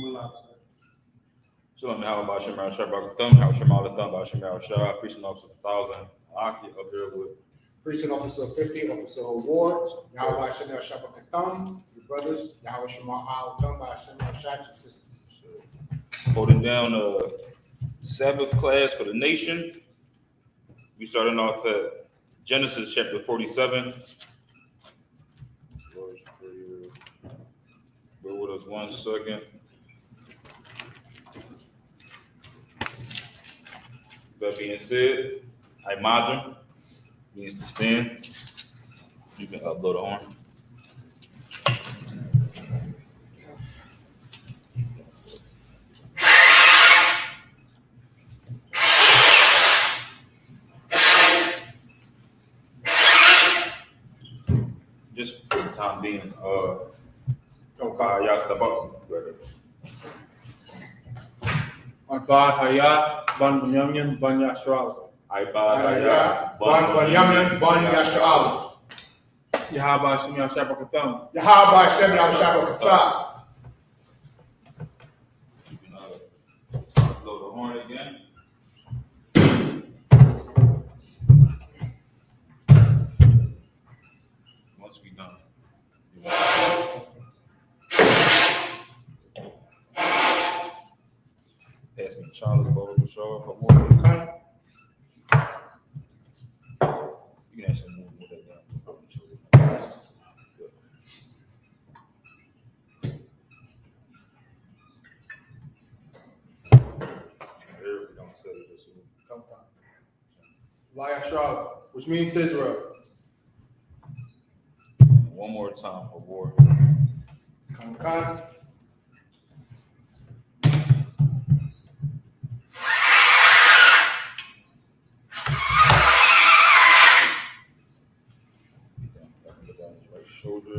Shalom, how Shem Shabbat Thumb, how Shem Thumb, how Shem Shah, preaching officer 1,000, Aki up here with preaching officer 50, officer awards, Yahweh Shem Shabbat Thumb, your brothers, Yahweh Shem Thumb, by Shem Shah, and sisters. holding down a Sabbath class for the nation. We starting off at Genesis chapter 47. Bear with us 1 second. That being said, Imagine means to stand. You can upload the horn. Just for the time being, y'all step up. Abad Hayat, Ban Bunyamin, Ban Yashral. Ibad Ban Bunyamin, Ban Yashral. Yahweh Shem Shabbat Yahweh Shem Shabbat. You can upload the horn again. Once we done. Pass me Charles Bowler Shaw for more. You can actually move that down. Yashral, which means to Israel. One more time for war. Come. Right shoulder.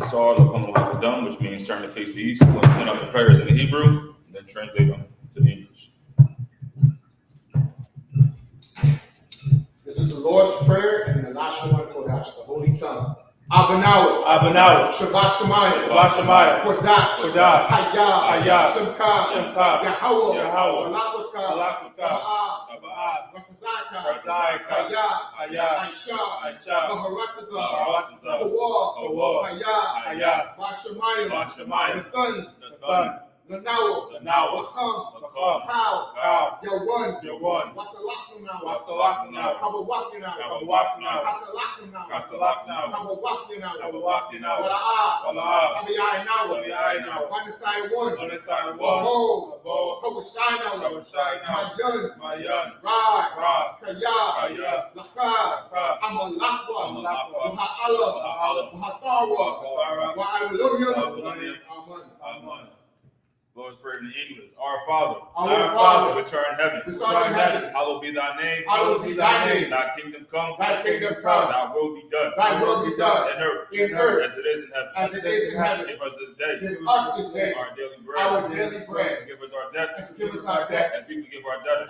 Saw upon the dome, which means turn to face the east. We'll send up the prayers in the Hebrew, and then translate them to the English. This is the Lord's Prayer in the Lashawan Kodash, the Holy Tongue. Abanawa, Shabbat Shemayim, Kodash, Hayah, Shemka, Yahweh, Malakutka, Taba'ah, Ratazaka, Hayah, Aisha, Maharatazah, Kawal, Hayah, Bashamayim, Nathan, Lanawa, Wacham, Kal, Yawan, Wasalachna, Kabawakina, Hasalachna, Kabawakina, Wala'ah, Abiyaynawa, Manisai one, Abo, Kawashina, Mayan, Rai, Kaya, Lacha, Amalakwa, Waha'ala, Wahatawa, Wa'alulyum, Amen. Lord's Prayer in English. Our Father, which art in heaven, hallowed be thy name. Thy kingdom come. Thy will be done. In earth, as it is in heaven. Give us this day. Our daily bread. Give us our debts. As we forgive our debtors.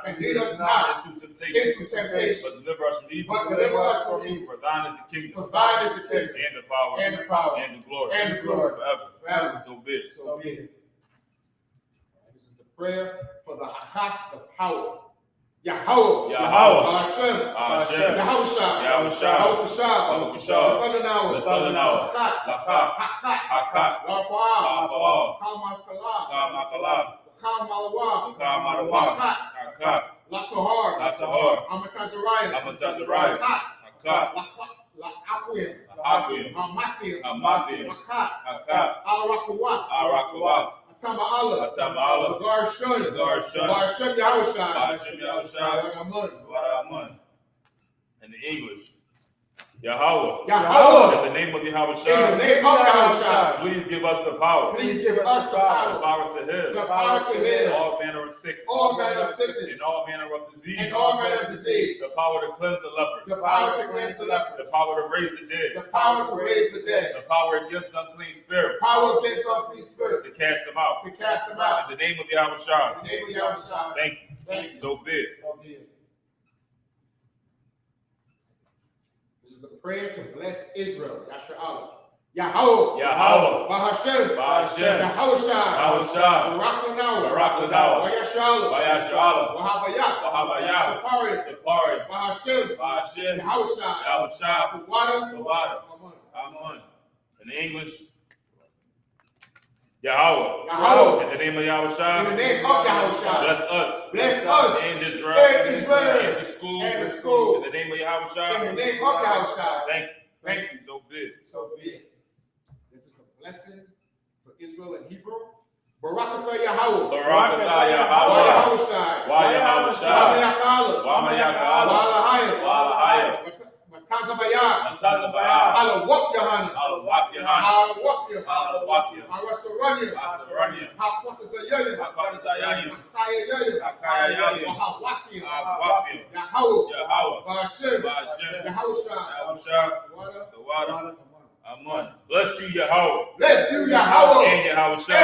And lead us not into temptation. But deliver us from evil. For thine is the kingdom. And the power. And the glory. Forever. So be it. This is the prayer for the Hachak, the power. Yahweh, Hashem, Yahushua, the Thundernow, Hachak, La'Pa'ah, Kalmakala, La'Tahar, Amatazariah, La'Aquim, Hamathim, Al-Rakawah, Atama'ala, the Garshun, Yahushua, Amen. In the English, Yahweh, Yahweh, in the name of Yahweh, in the name of Yahweh, please give us the power. The power to heal. All manner of sickness. And all manner of disease. The power to cleanse the lepers. The power to raise the dead. The power against unclean spirits. To cast them out. In the name of Yahweh. Thank you. So be it. This is the prayer to bless Israel. That's your Allah. Yahweh, Yahweh, Bahashem, Yahushai, Yahushai, Barak Lanawa, Wayashala, Wahabayah, Sapari, Bahashem, Yahushai, Tawada, Amun. In the English, Yahweh. In the name of Yahushua. In the name of Yahushua. Bless us. And Israel. And the school. In the name of Yahushua. In the name of Yahushua. Thank you. So big. This is the blessings for Israel in Hebrew. Barakatah Yahweh. Barakatah Yahweh. Yahushai. Yahushua. Walahaya. Matazabaya. Alawap Yohanna. Arasaranya. Hakwatazayaya. Masayayaya. Wahawapia. Yahweh. Bahashem. Yahushai. Tawada. Amun. Bless you, Yahweh. And Yahushua.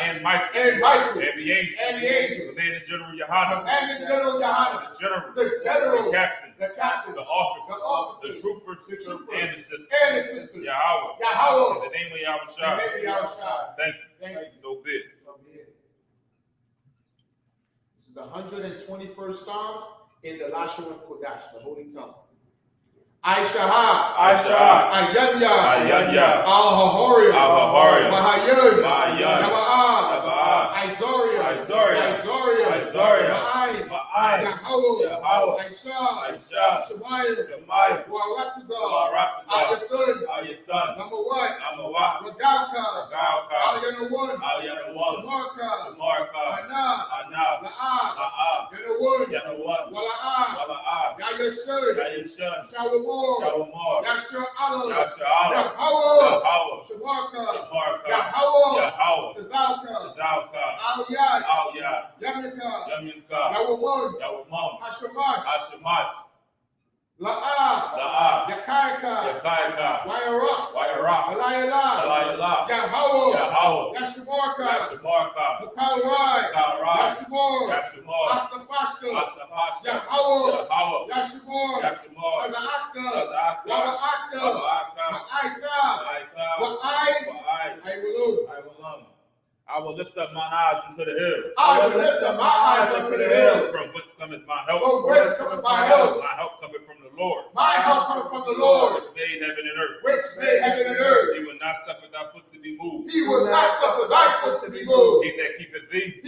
And Michael. And the angels. Commanding General Yahanna. The general. The captains. The officers. The troopers. And the sisters. Yahweh. In the name of Yahushua. Thank you. So big. This is the 121st Psalms in the Lashawan Kodash, the Holy Tongue. I.S.U.P.K. I.S.U.P.K. Al-Hahoriah. Mahayun. Isoria. Yahweh. Aisha. Shemaiah. Waratazah. Ayathan. Number one. Regalka. Al-Yanawun. Shamarka. Anah. La'ah. Yanawun. Wala'ah. Yayashun. Shawamor. Yashur Allah. Yahweh. Shamarka. Yahweh. Tazalka. Al-Yad. Yamyaka. Yawamon. Hashamash. La'ah. Yakaika. Wayarach. Alayala. Yahweh. Yashamarka. Mukalrai. Yashimor. Atapashka. Yahweh. Yashimor. Aza'aka. Waba'aka. Ma'aita. Wa'ai. I will lift up mine eyes into the hills. From whence cometh my help? My help cometh from the Lord. Which made heaven and earth. He will not suffer thy foot to be moved. He that keepeth thee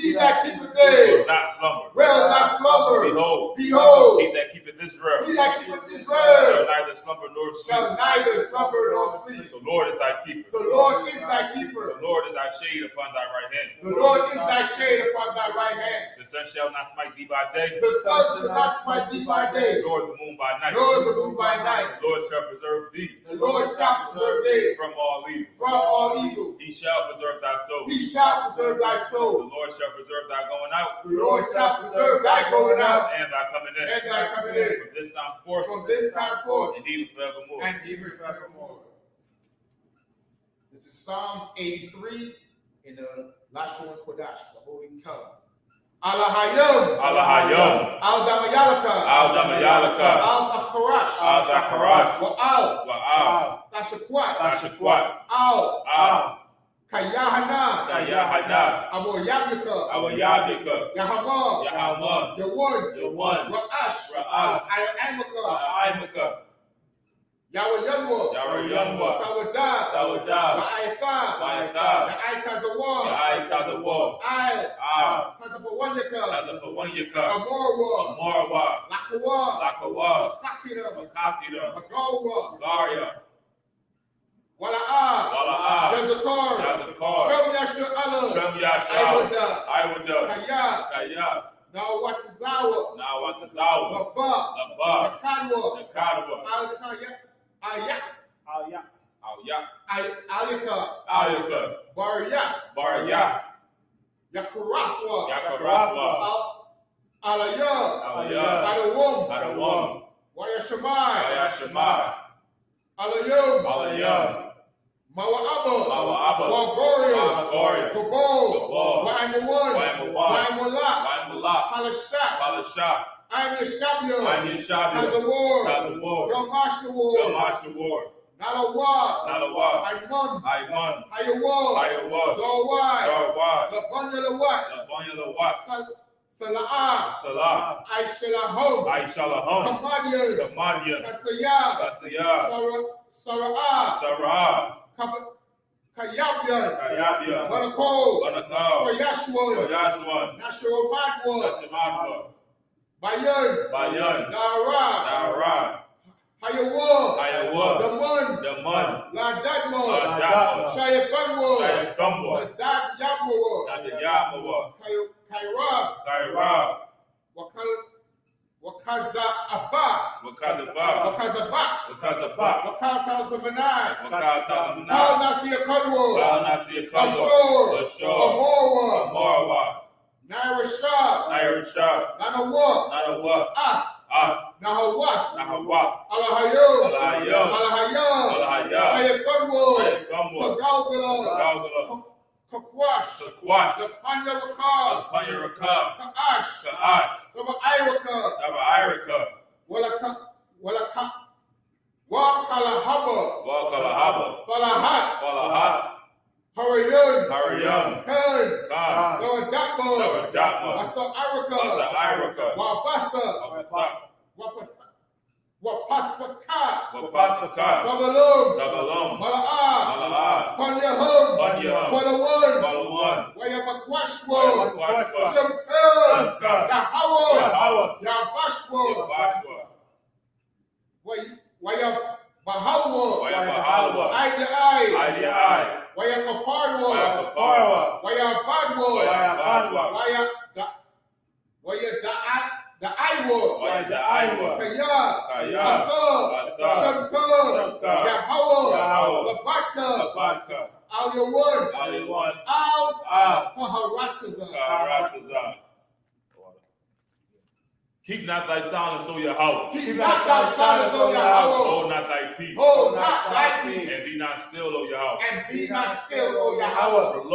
will not slumber. Behold, he that keepeth Israel shall neither slumber nor sleep. The Lord is thy keeper. The Lord is thy shade upon thy right hand. The sun shall not smite thee by day, nor the moon by night. The Lord shall preserve thee from all evil. He shall preserve thy soul. The Lord shall preserve thy going out and thy coming in. From this time forth and even forevermore. This is Psalms 83 in the Lashawan Kodash, the Holy Tongue. Alahayim. Al-Damayalaka. Al-Dakharash. Wa'al. Tashakwat. Al. Kayahana. Aboyabika. Yahama. Yawun. Ra'ash. Ayamaka. Yahweh. Sawadah. Wa'aitha. Ya'aitazawar. Tazapawanyaka. Amorwa. Lakawa. Makakira. Magawa. Wala'ah. Yazakar. Shem Yashur Allah. Kaya. Nawatazawa. Laba. Nakadwa. Aliyaka. Bariyah. Yakarafwa. Aliyah. Adawam. Wayashamai. Aliyah. Mawa'aba. Wagoria. Gabol. Wa'imulak. Palashak. I'm your Shabio. Tazawar. Gamashawar. Nalawa. Aiman. Aiman. Hayawa. Hayawa. Zawai. Zawai. Labanya Lawat. Labanya Lawat. Salah. Salah. Aishalahom. Aishalahom. Kamadian. Kamadian. Kasaya. Kasaya. Sarah. Sarah. Kayabian. Kayabian. Manakol. Manakal. Koyashwan. Koyashwan. Nashawamadwa. Natsimadwa. Bayan. Bayan. Dara. Dara. Hayawa. Hayawa. Daman. Daman. Ladadmo. Ladadmo. Shayakanwo. Shayakanwo. Ladad Yabwa. Nadayamawa. Kaira. Kaira. Wakaza Abba. Wakazaba. Wakazaba. Wakazaba. Wakatazamanai. Wakatazamanai. Al Nasia Kadwo. Al Nasia Kadwo. Ashur. Ashur. Amorwa. Amorwa. Naira Shah. Naira Shah. Nanawa. Nanawa. Ah. Nahawath. Nahawath. Alahayo. Alahayo. Alahaya. Alahaya. Sayakadwo. Sayakadwo. Pagaldala. Pagaldala. Kakwash. Kakwash. Lapanya Rakab. Lapanya Rakab. Kaash. Kaash. Daba Iraka. Daba Iraka. Walaka. Wakalahaba. Wakalahaba. Falahat. Falahat. Harayan. Harayan. Khan. Khan. Lawadakma. Lawadakma. Wasa Iraka. Wasa Iraka. Wabasa. Wabasa. Wapathaka. Wapathaka. Dabalum. Dabalum. Malaa. Malaa. Panyahum. Panyahum. Palawan. Palawan. Wayabakwashwa. Wayabakwashwa. Shamkan. Shamkan. Yahawa. Yahawa. Yabashwa. Yabashwa. Wayabahalwa. Wayabahalwa. Eye. Wayapaparwa. Wayapaparwa. Wayabadwa. Wayabadwa. The Iowa. Kaya. Kaya. Atha. Shamka. Yahawa. Labatka. Al-Yawan. Al-Taharataza. Keep not thy silence, O Yahweh. Keep not thy silence, O Yahweh. Hold not thy peace. Hold not thy peace. And be not still, O Yahweh. And be not still, O Yahweh. For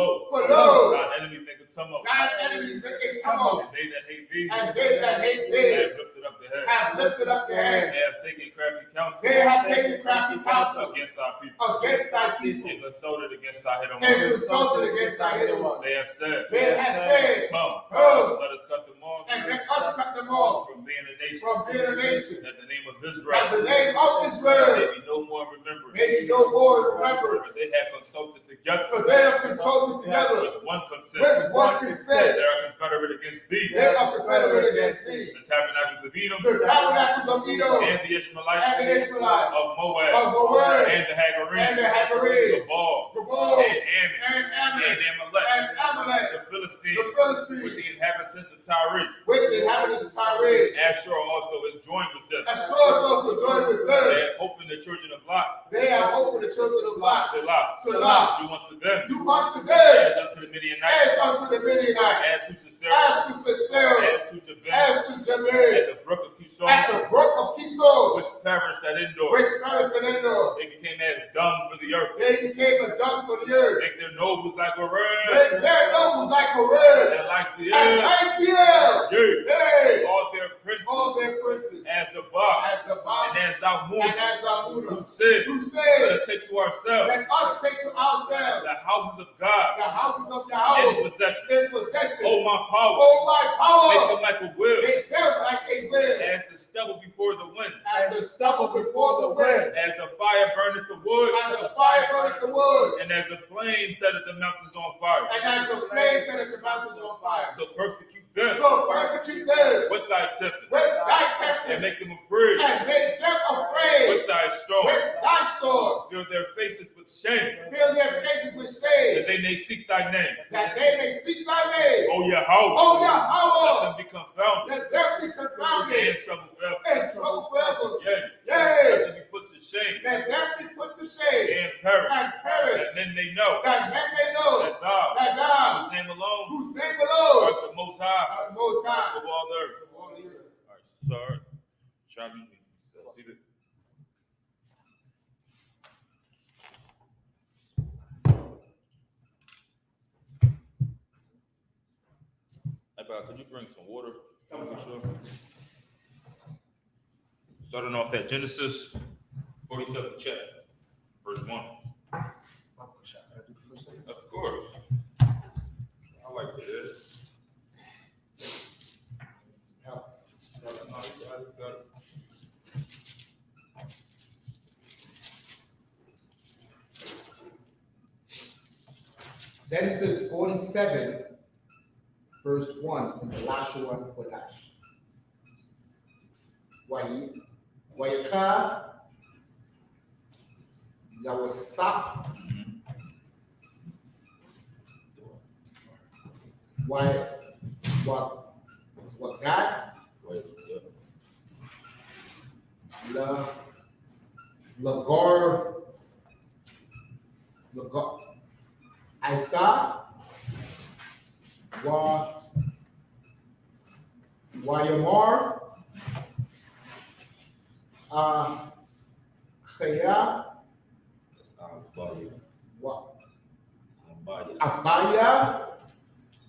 lo, thine enemies make a tumult. Thine enemies make a tumult. And they that hate thee, And they that hate thee have lifted up the head. have lifted up their head. They have taken crafty counsel. They have taken crafty counsel against thy people. against thy people. And consulted against thy hidden And ones. consulted against thy hidden ones. They have said, They have said, Come, Come, let us cut them off. and let us cut them off From being a nation. from being a nation. That the name of That Israel the name of may Israel be no more remembered. may be no more remembered. For they have consulted together. For they have consulted together With one consent. with one consent. They are confederate against thee. They are confederate against thee. The tabernacles of Edom. The tabernacles of Edom And the Ishmaelites. and the Israelites Of Moab. of Moab And the Hagarenes. and the Hagarenes, Gabal. Gabal, And Ammon. and Ammon, And Amalek. and Amalek, The Philistines. the Philistines, With the inhabitants of Tyre. with the inhabitants of Tyre. Ashur also is joined with them. And swords also joined with They them. have hope in the children of Lot. They have opened the children of Lot. Selah. Selah. Do unto them. Do unto them As unto the Midianites. as unto the Midianites, As to Sisera. as to Sisera, As to Jabin. as to Jabin, At the brook of Kishon. at the brook of Kishon, Which perished at Endor. which perished in Endor. They became as dung for the earth. They became as dung for the earth. Make their nobles like a ram. Their nobles like a red, And like the and air. like the air. Yea. Yea, All their princes. all their princes, As the bar. as Zabad And as Zalmun. and as Who Zamuda, said. who Let said, us take to ourselves let us take to ourselves the houses of God the houses of in Yahweh possession. in possession. Oh, my power. Oh, my Make power, them like a will. make them like a wind, As the stubble before the wind. as the stubble before the wind, As the fire burneth the wood. as the fire burneth the wood, And as the flame setteth the mountains on fire. and as the flame setteth the mountains on fire. So persecute them So persecute them with thy tempest. with thy And make tempest, them afraid and make them afraid with thy storm. with thy sword. Fill their faces with shame. Fill their faces with That shame, they may seek thy name. that they may seek thy name. O Yahweh. Oh, Let Yahweh, them be confounded. let them be confounded And trouble forever. and trouble forever. Yea. Yea, Let them be put to shame. let them be put to shame And perish. and perish, That men may know that men may know that thou, that thou, whose name alone, whose name alone, art the most high art the Most High of all the earth. of all the earth. All right, sorry. Try me. See that? Hey, Bob, could you bring some water? Sure. Starting off at Genesis 47th chapter. First one. Should I do the first sentence? Of course. I like this. Help. Genesis 47, verse 1 from the last one, Kodash. Wayika Yawasap Wagat Lagar Aitha Wayamar Khaya Abaya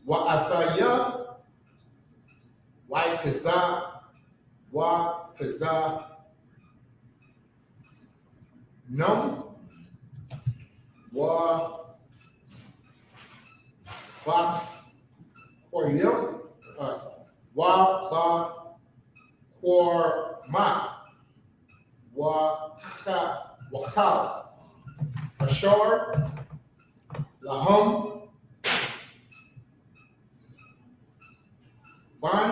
Athaya Taza Num Quoyum Quorma Wakal Ashar Lahum Ban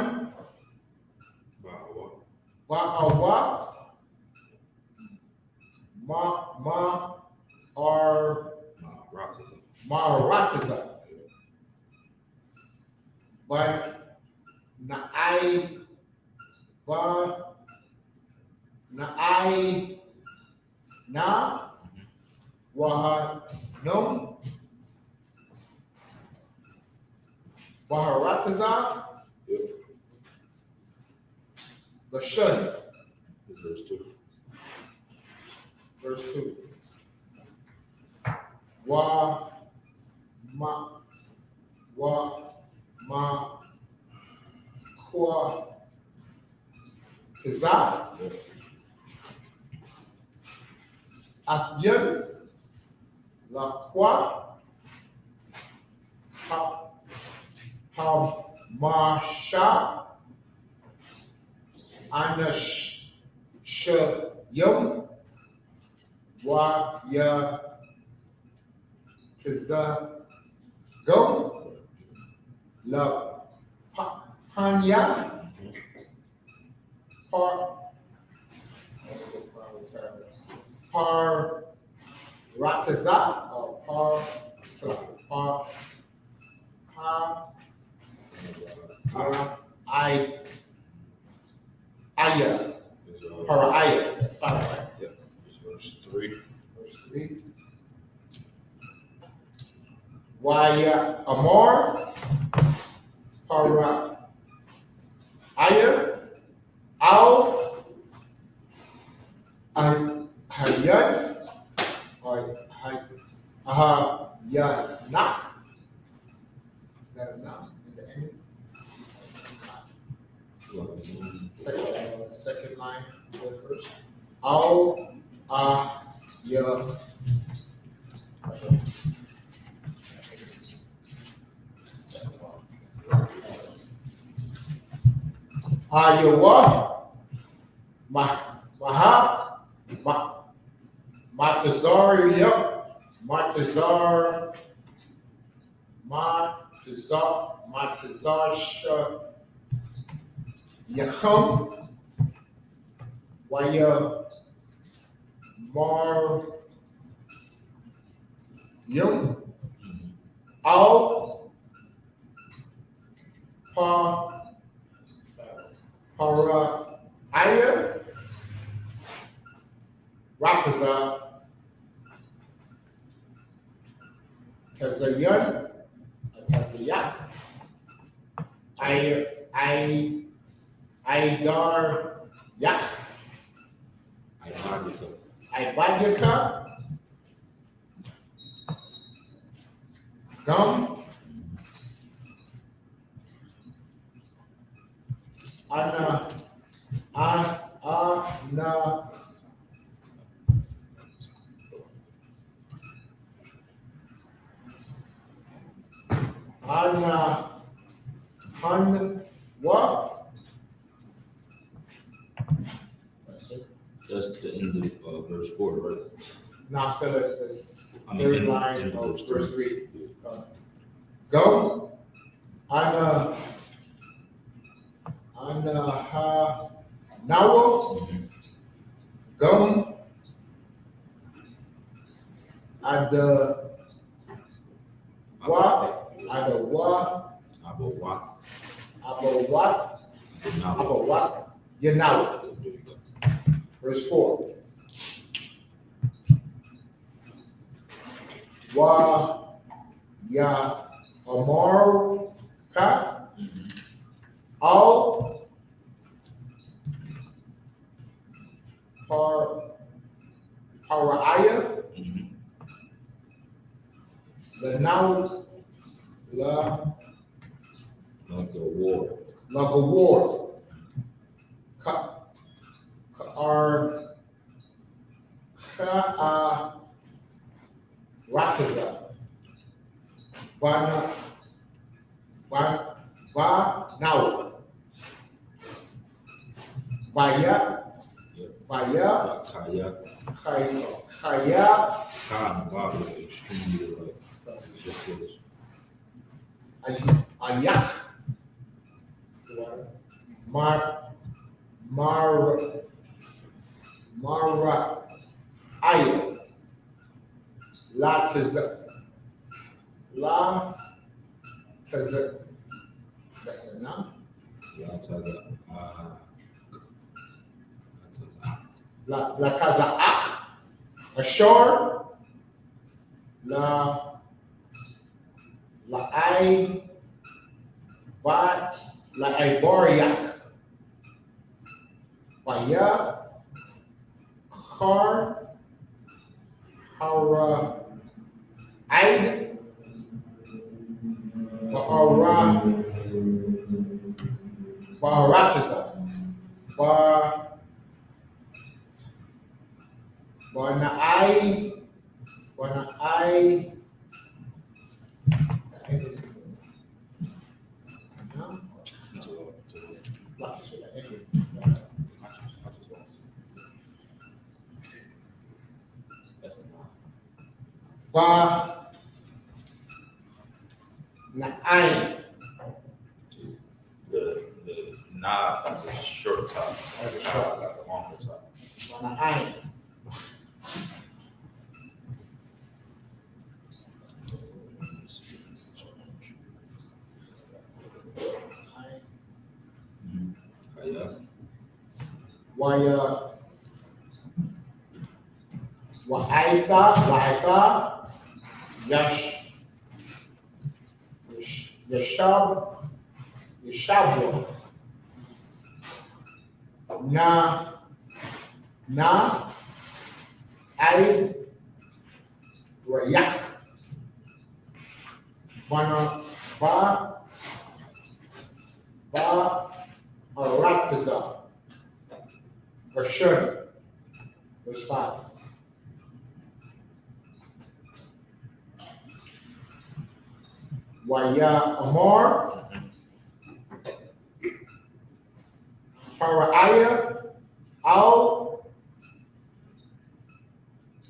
Ba'awat Maratiza Ban Naai Na Wahanum Baharataza Lashun. This is verse 2. Verse 2. Kwa Tiza Afyan La Kwa Masha Anash Shayum Wa Ya Tiza Go La Panya Par Rataza or Aya. Paraya. That's 5, right? Yep. This is verse 3. Verse 3. Waya Amor Para Aya Al Hayyan or Hayyanah. Is that a noun in the end? Second line, third verse. Al Ya Ayawa Maha Matazar Yacham Waya Mar Yum Al Para Aya Rataza Tazayan Tazayak Aidar Yak Ibadyaka Gum Ana what? That's the end of verse 4, right? Now still at the I mean, third end line of of verse 3. Yeah. Go. Now go. At the what? At the what? About what? You know. Verse 4. Wa ya amar ka al paraya the now Like a war. like a war. Rataza. Now. Baya. Kaya. Khan, wow, extremely like ridiculous. Ayak. Mara. Aya. Lataza. That's enough. Lataza'ak. Ashar. La'ibariyak. Baya. Khar. Hara. Aid. Baratiza. Barnaai. Na'ai. The knob has a short top. Has a short like a longer top. Na'ai. Wa'aitha, Yeshabwa, Aid, Rayak, Aratiza, Rashun, verse 5. Waya Amar, Paraya, Al,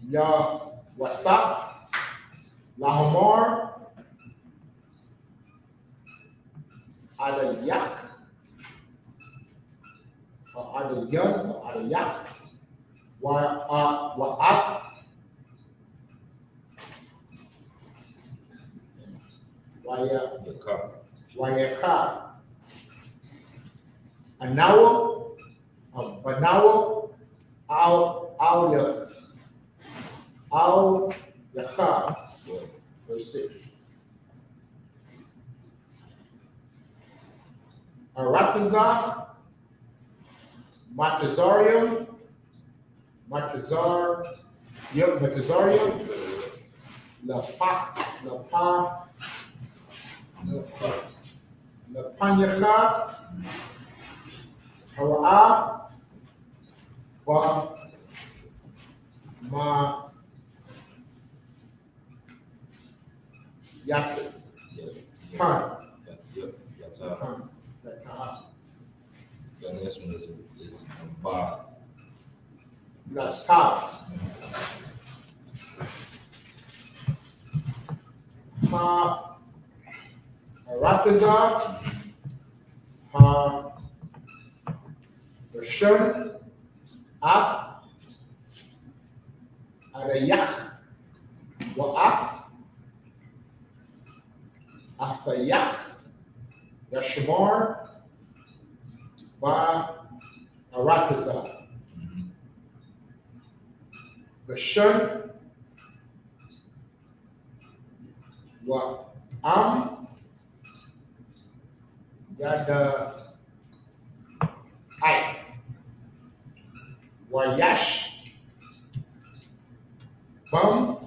Ya Wasap, Lahamar, Adayak, or Adayan, or Adayak, Wa'af, Wayaka, Anawa, Banawa, Al Yacha, verse 6. Arataza, Matazarium, Lapanyacha, Hara, Yat, Ton. Yep. Ton. Taha. The next one is Ba. You got Ta. Ha. Aratazar. Ha. Rishon. Af. Arayach. Wa'af. Afayach. Yashmar. Ba. Aratazar. Rishon. Wa'am. Yada. I. Wayash. Bum.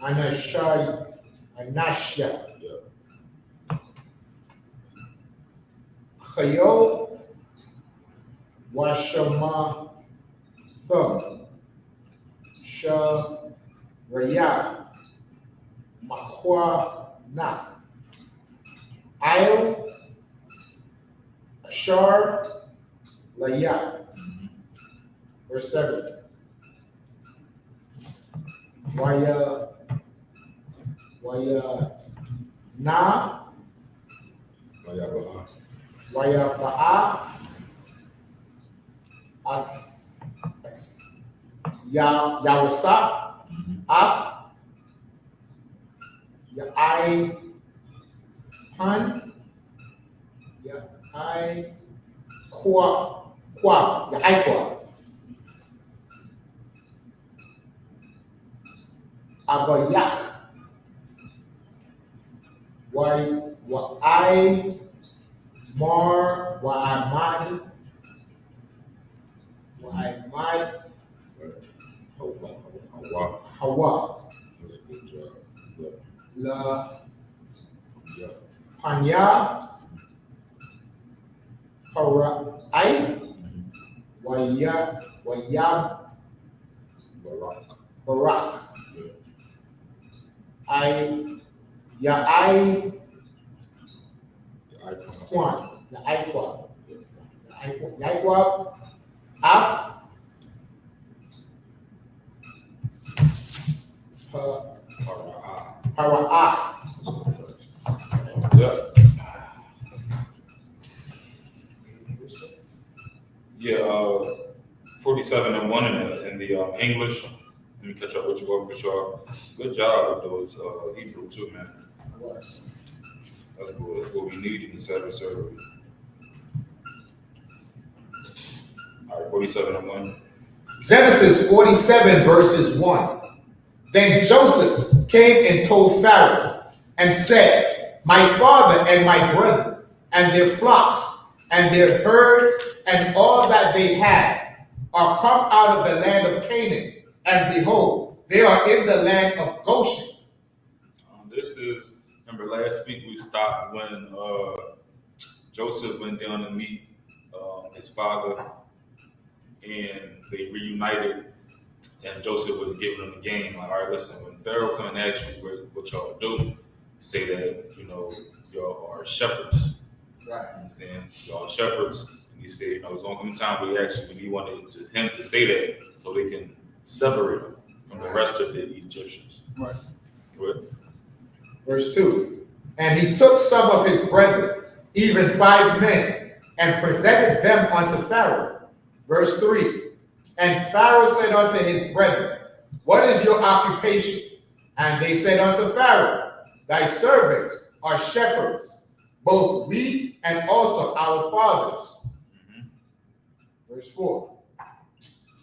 Anashya. Yeah. Chayol. Washama. Thumb. Raya. Mahwa. Naf. Ail. Ashar. Laya. Verse 7. Waya na waya ba'a yawasa af ya I pan ya I kwa ya I kwa abayak wa I mar wa I mad Hawa That's a good job. la Yeah. Panya Hara I Waya Barak I Kwan Af Para'ah. Yeah. Yeah, 47 and 1 in the English. Let me catch up with you, Bishar. Good job with those Hebrew too, man. That's good. That's what we need in the Sabbath service. All right, 47 and 1. Genesis 47 verses 1. Then Joseph came and told Pharaoh and said, my father and my brethren and their flocks and their herds and all that they have are come out of the land of Canaan, and behold, they are in the land of Goshen. This is, remember last week we stopped when Joseph went down to meet his father, and they reunited, and Joseph was giving them the game. Like, all right, listen, when Pharaoh come and ask you what y'all do, say that, y'all are shepherds. Right. Understand? Y'all are shepherds. And he said, it's gonna come a time where he wanted him to say that so they can separate him from the rest of the Egyptians. Right. Good. Verse 2. And he took some of his brethren, even 5 men, and presented them unto Pharaoh. Verse 3. And Pharaoh said unto his brethren, what is your occupation? And they said unto Pharaoh, thy servants are shepherds, both we and also our fathers. Verse 4.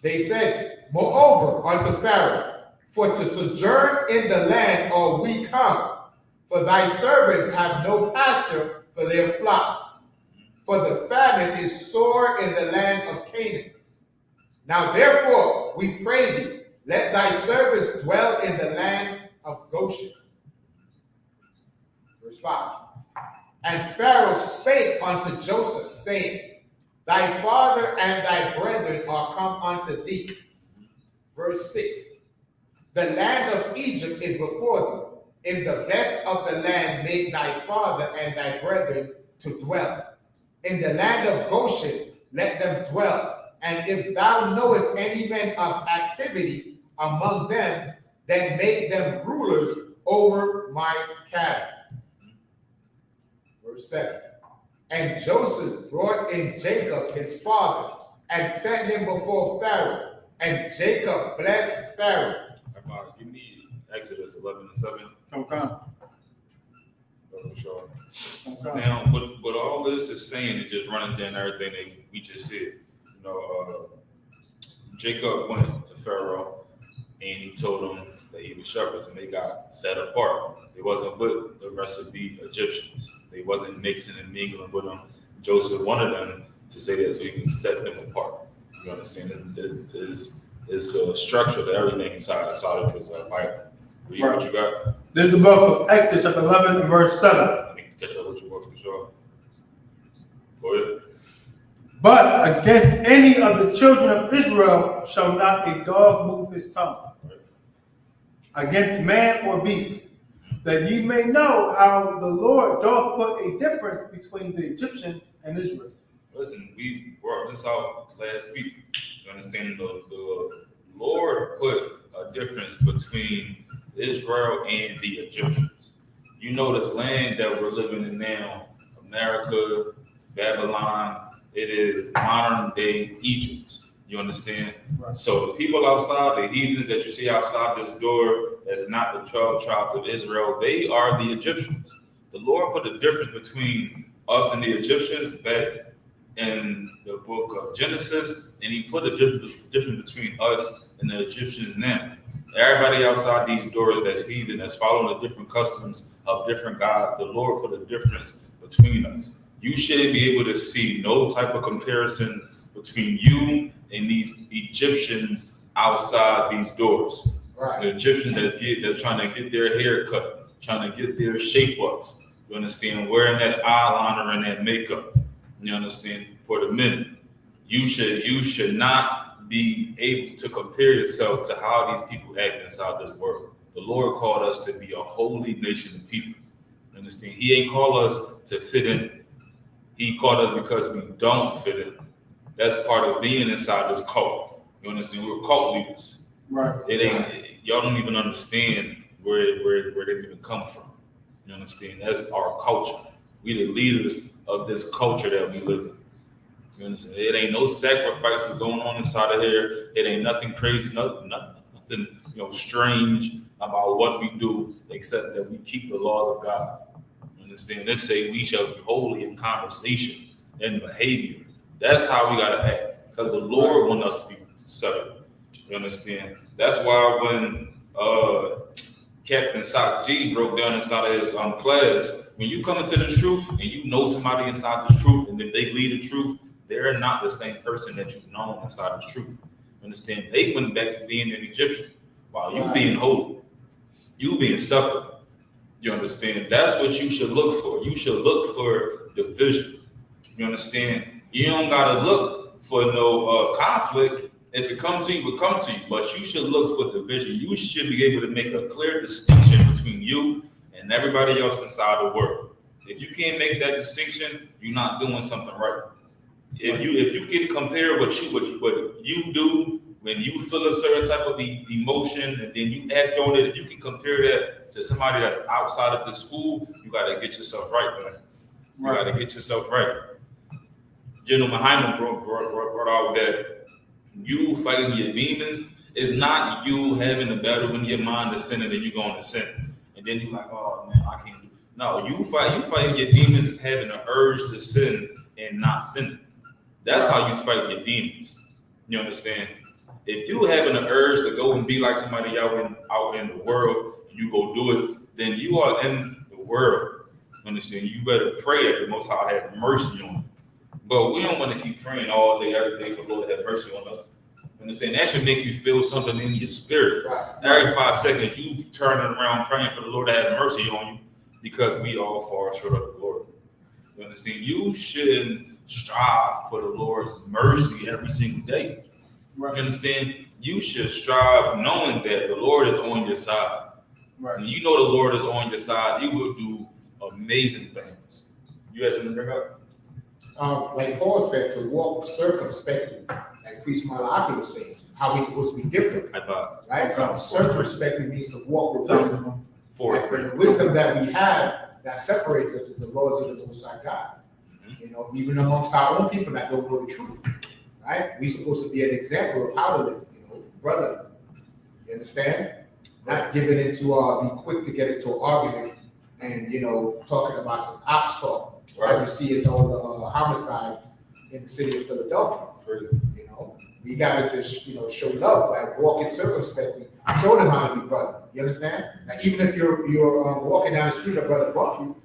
They said, moreover, unto Pharaoh, for to sojourn in the land are we come, for thy servants have no pasture for their flocks, for the famine is sore in the land of Canaan. Now therefore, we pray thee, let thy servants dwell in the land of Goshen. Verse 5. And Pharaoh spake unto Joseph, saying, thy father and thy brethren are come unto thee. Verse 6. The land of Egypt is before thee. In the best of the land make thy father and thy brethren to dwell. In the land of Goshen let them dwell. And if thou knowest any men of activity among them, then make them rulers over my cattle. Verse 7. And Joseph brought in Jacob his father and set him before Pharaoh. And Jacob blessed Pharaoh. Give me Exodus 11:7. Okay. Sure. Okay. Now, what all this is saying is just running down everything that we just said. You know, Jacob went to Pharaoh and he told him that he was shepherds and they got set apart. They wasn't with the rest of the Egyptians. They wasn't mixing and mingling with them. Joseph wanted them to say that so he can set them apart. You understand? It's a structure to everything inside of his Bible. Read what you got. This is the book of Exodus, chapter 11, and verse 7. Let me catch up with you, for sure. Go ahead. But against any of the children of Israel shall not a dog move his tongue, against man or beast, that ye may know how the Lord doth put a difference between the Egyptians and Israel. Listen, we brought this out last week. You understand? The Lord put a difference between Israel and the Egyptians. You know this land that we're living in now, America, Babylon, it is modern day Egypt. You understand? Right. So the people outside, the heathens that you see outside this door, that's not the 12 tribes of Israel, they are the Egyptians. The Lord put a difference between us and the Egyptians back in the book of Genesis, and he put a difference between us and the Egyptians now. Everybody outside these doors that's heathen, that's following the different customs of different gods, the Lord put a difference between us. You shouldn't be able to see no type of comparison between you and these Egyptians outside these doors. Right. The Egyptians that's trying to get their hair cut, trying to get their shape ups. You understand? Wearing that eyeliner and that makeup. You understand? For the men, you should not be able to compare yourself to how these people act inside this world. The Lord called us to be a holy nation of people. You understand? He ain't called us to fit in. He called us because we don't fit in. That's part of being inside this cult. You understand? We're cult leaders. Right. Y'all don't even understand where they even come from. You understand? That's our culture. We the leaders of this culture that we live in. You understand? It ain't no sacrifices going on inside of here. It ain't nothing crazy, nothing strange about what we do, except that we keep the laws of God. You understand? They say we shall be holy in conversation and behavior. That's how we gotta act, because the Lord wants us to be settled. You understand? That's why when Captain Sock G broke down inside of his class, when you come into the truth and you know somebody inside the truth, and if they lead the truth, they're not the same person that you've known inside the truth. You understand? They went back to being an Egyptian while you being holy, you being separate. You understand? That's what you should look for. You should look for division. You understand? You don't gotta look for no conflict. If it comes to you, it come to you. But you should look for division. You should be able to make a clear distinction between you and everybody else inside the world. If you can't make that distinction, you're not doing something right. If you can compare what you do when you feel a certain type of emotion and then you act on it, if you can compare that to somebody that's outside of the school, you gotta get yourself right, man. You gotta get yourself right. GEN.YAHANNA brought out that you fighting your demons is not you having a battle in your mind to sin and then you're going to sin. And then you're like, oh man, I can't do it. No, you fighting your demons is having an urge to sin and not sinning. That's how you fight your demons. You understand? If you having an urge to go and be like somebody out in the world, and you go do it, then you are in the world. You understand? You better pray that the Most High have mercy on you. But we don't want to keep praying all day, every day for the Lord to have mercy on us. You understand? That should make you feel something in your spirit. Right. Every 5 seconds, you turning around praying for the Lord to have mercy on you, because we all fall short of the glory. You understand? You shouldn't strive for the Lord's mercy every single day. Right. You understand? You should strive knowing that the Lord is on your side. Right. When you know the Lord is on your side, He will do amazing things. You have something to bring up? Like Paul said, to walk circumspectly, like Priest Malachi was saying, how we're supposed to be different, right? So circumspectly means to walk with wisdom. And the wisdom that we have that separates us is the laws of the Most High God. You know, even amongst our own people that don't know the truth, right? We're supposed to be an example of how to live, you know, brotherly. You understand? Not giving into be quick to get into an argument and, you know, talking about this ops talk. Right. As you see, it's all the homicides in the city of Philadelphia. Right. You know, we gotta just, you know, show love by walking circumspectly, show them how to be brotherly. You understand? Now, even if you're walking down the street, a brother bump you,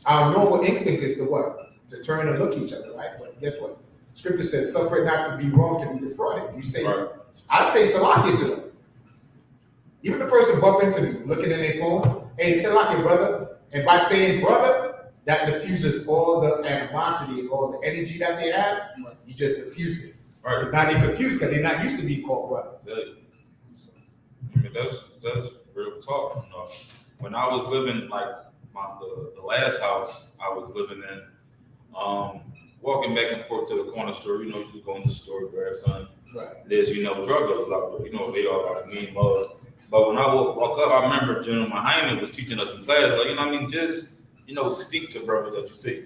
our normal instinct is to what? To turn and look at each other, right? But guess what? Scripture says, suffer not to be wrong, to be defrauded. You say, right. I say salakia to them. Even the person bump into me, looking in their phone, hey, salakia, brother. And by saying brother, that diffuses all the animosity and all the energy that they have. Right. You just diffuse it. Right. It's not even confused because they're not used to being called brother. Exactly. So, I mean, that's real talk. You know, when I was living like the last house I was living in, walking back and forth to the corner store, you know, just going to the store, grab something. Right. There's, you know, drug dealers out there. You know, they all got a mean mug. But when I walk up, I remember GEN.YAHANNA was teaching us in class, like, you know what I mean, just, you know, speak to brothers that you see.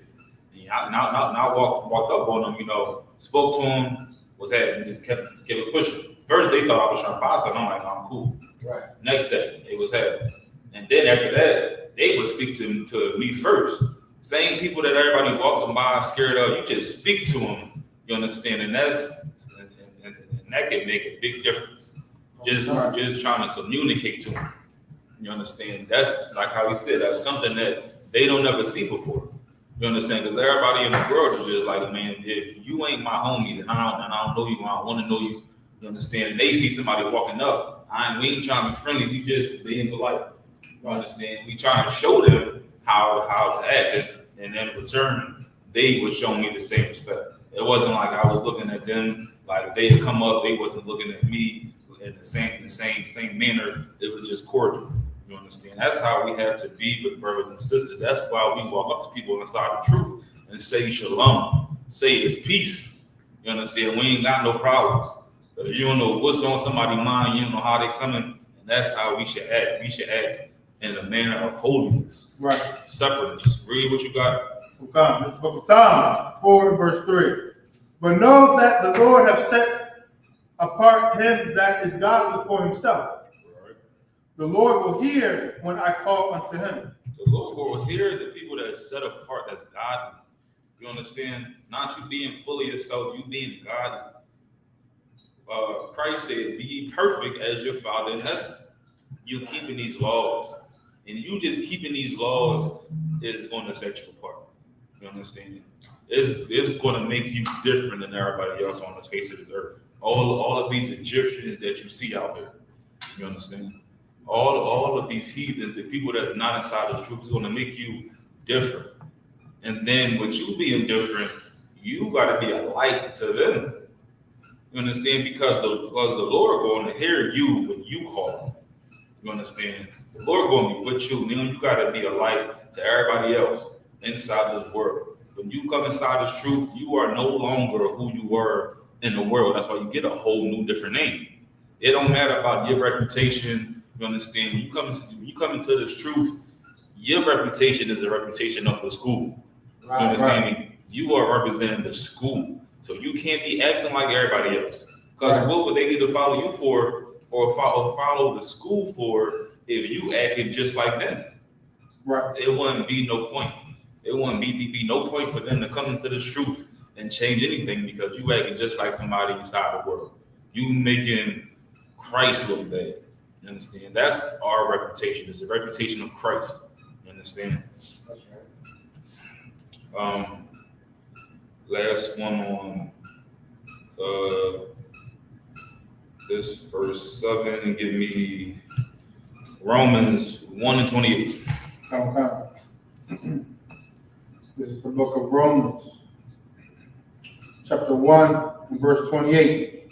And I walked up on them, you know, spoke to them, was happening, just kept it pushing. First, they thought I was trying to buy something. I'm like, no, I'm cool. Right. Next day, it was happening. And then after that, they would speak to me first. Same people that everybody walking by scared of, you just speak to them. You understand? And that can make a big difference. Just trying to communicate to them. You understand? That's like how we said, that's something that they don't ever see before. You understand? Because everybody in the world is just like, man, if you ain't my homie, then I don't know you. I don't want to know you. You understand? And they see somebody walking up. We ain't trying to be friendly. We just being polite. You understand? We trying to show them how to act. And in return, they were showing me the same respect. It wasn't like I was looking at them like they had come up. They wasn't looking at me in the same manner. It was just cordial. You understand? That's how we have to be with brothers and sisters. That's why we walk up to people inside the truth and say shalom, say it's peace. You understand? We ain't got no problems. But you don't know what's on somebody's mind. You don't know how they coming. And that's how we should act. We should act in a manner of holiness. Right. Separateness. Read what you got. Okay. This book of Psalms 4 and verse 3. But know that the Lord hath set apart him that is godly for himself. Right. The Lord will hear when I call unto him. The Lord will hear the people that are set apart as godly. You understand? Not you being fully yourself, you being godly. Christ said, be perfect as your Father in heaven. You're keeping these laws. And you just keeping these laws is going to set you apart. You understand? It's going to make you different than everybody else on the face of this earth. All of these Egyptians that you see out there. You understand? All of these heathens, the people that's not inside the truth, is going to make you different. And then with you being different, you got to be a light to them. You understand? Because the Lord going to hear you when you call him. You understand? The Lord going to be with you. Now you got to be a light to everybody else inside this world. When you come inside this truth, you are no longer who you were in the world. That's why you get a whole new different name. It don't matter about your reputation. You understand? When you come into this truth, your reputation is a reputation of the school. Right, you understand me? You are representing the school. So you can't be acting like everybody else. Because what would they need to follow you for or follow the school for if you acted just like them? Right. It wouldn't be no point. It wouldn't be no point for them to come into this truth and change anything because you acting just like somebody inside the world. You making Christ look bad. You understand? That's our reputation. It's the reputation of Christ. You understand? That's right. Last one on this verse 7 and give me Romans 1 and 28. Okay. This is the book of Romans, chapter 1 and verse 28.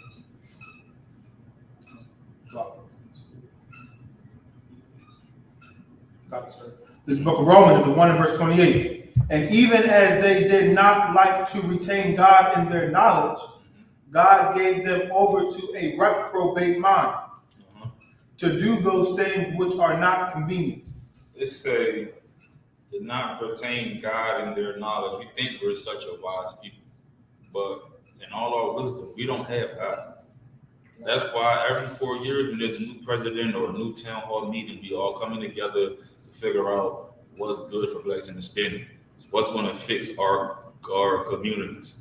This book of Romans, the 1 and verse 28. And even as they did not like to retain God in their knowledge, God gave them over to a reprobate mind to do those things which are not convenient. It say, did not retain God in their knowledge. We think we're such a wise people, but in all our wisdom, we don't have God. That's why every 4 years when there's a new president or a new town hall meeting, we all coming together to figure out what's good for blacks and Hispanics, what's going to fix our communities.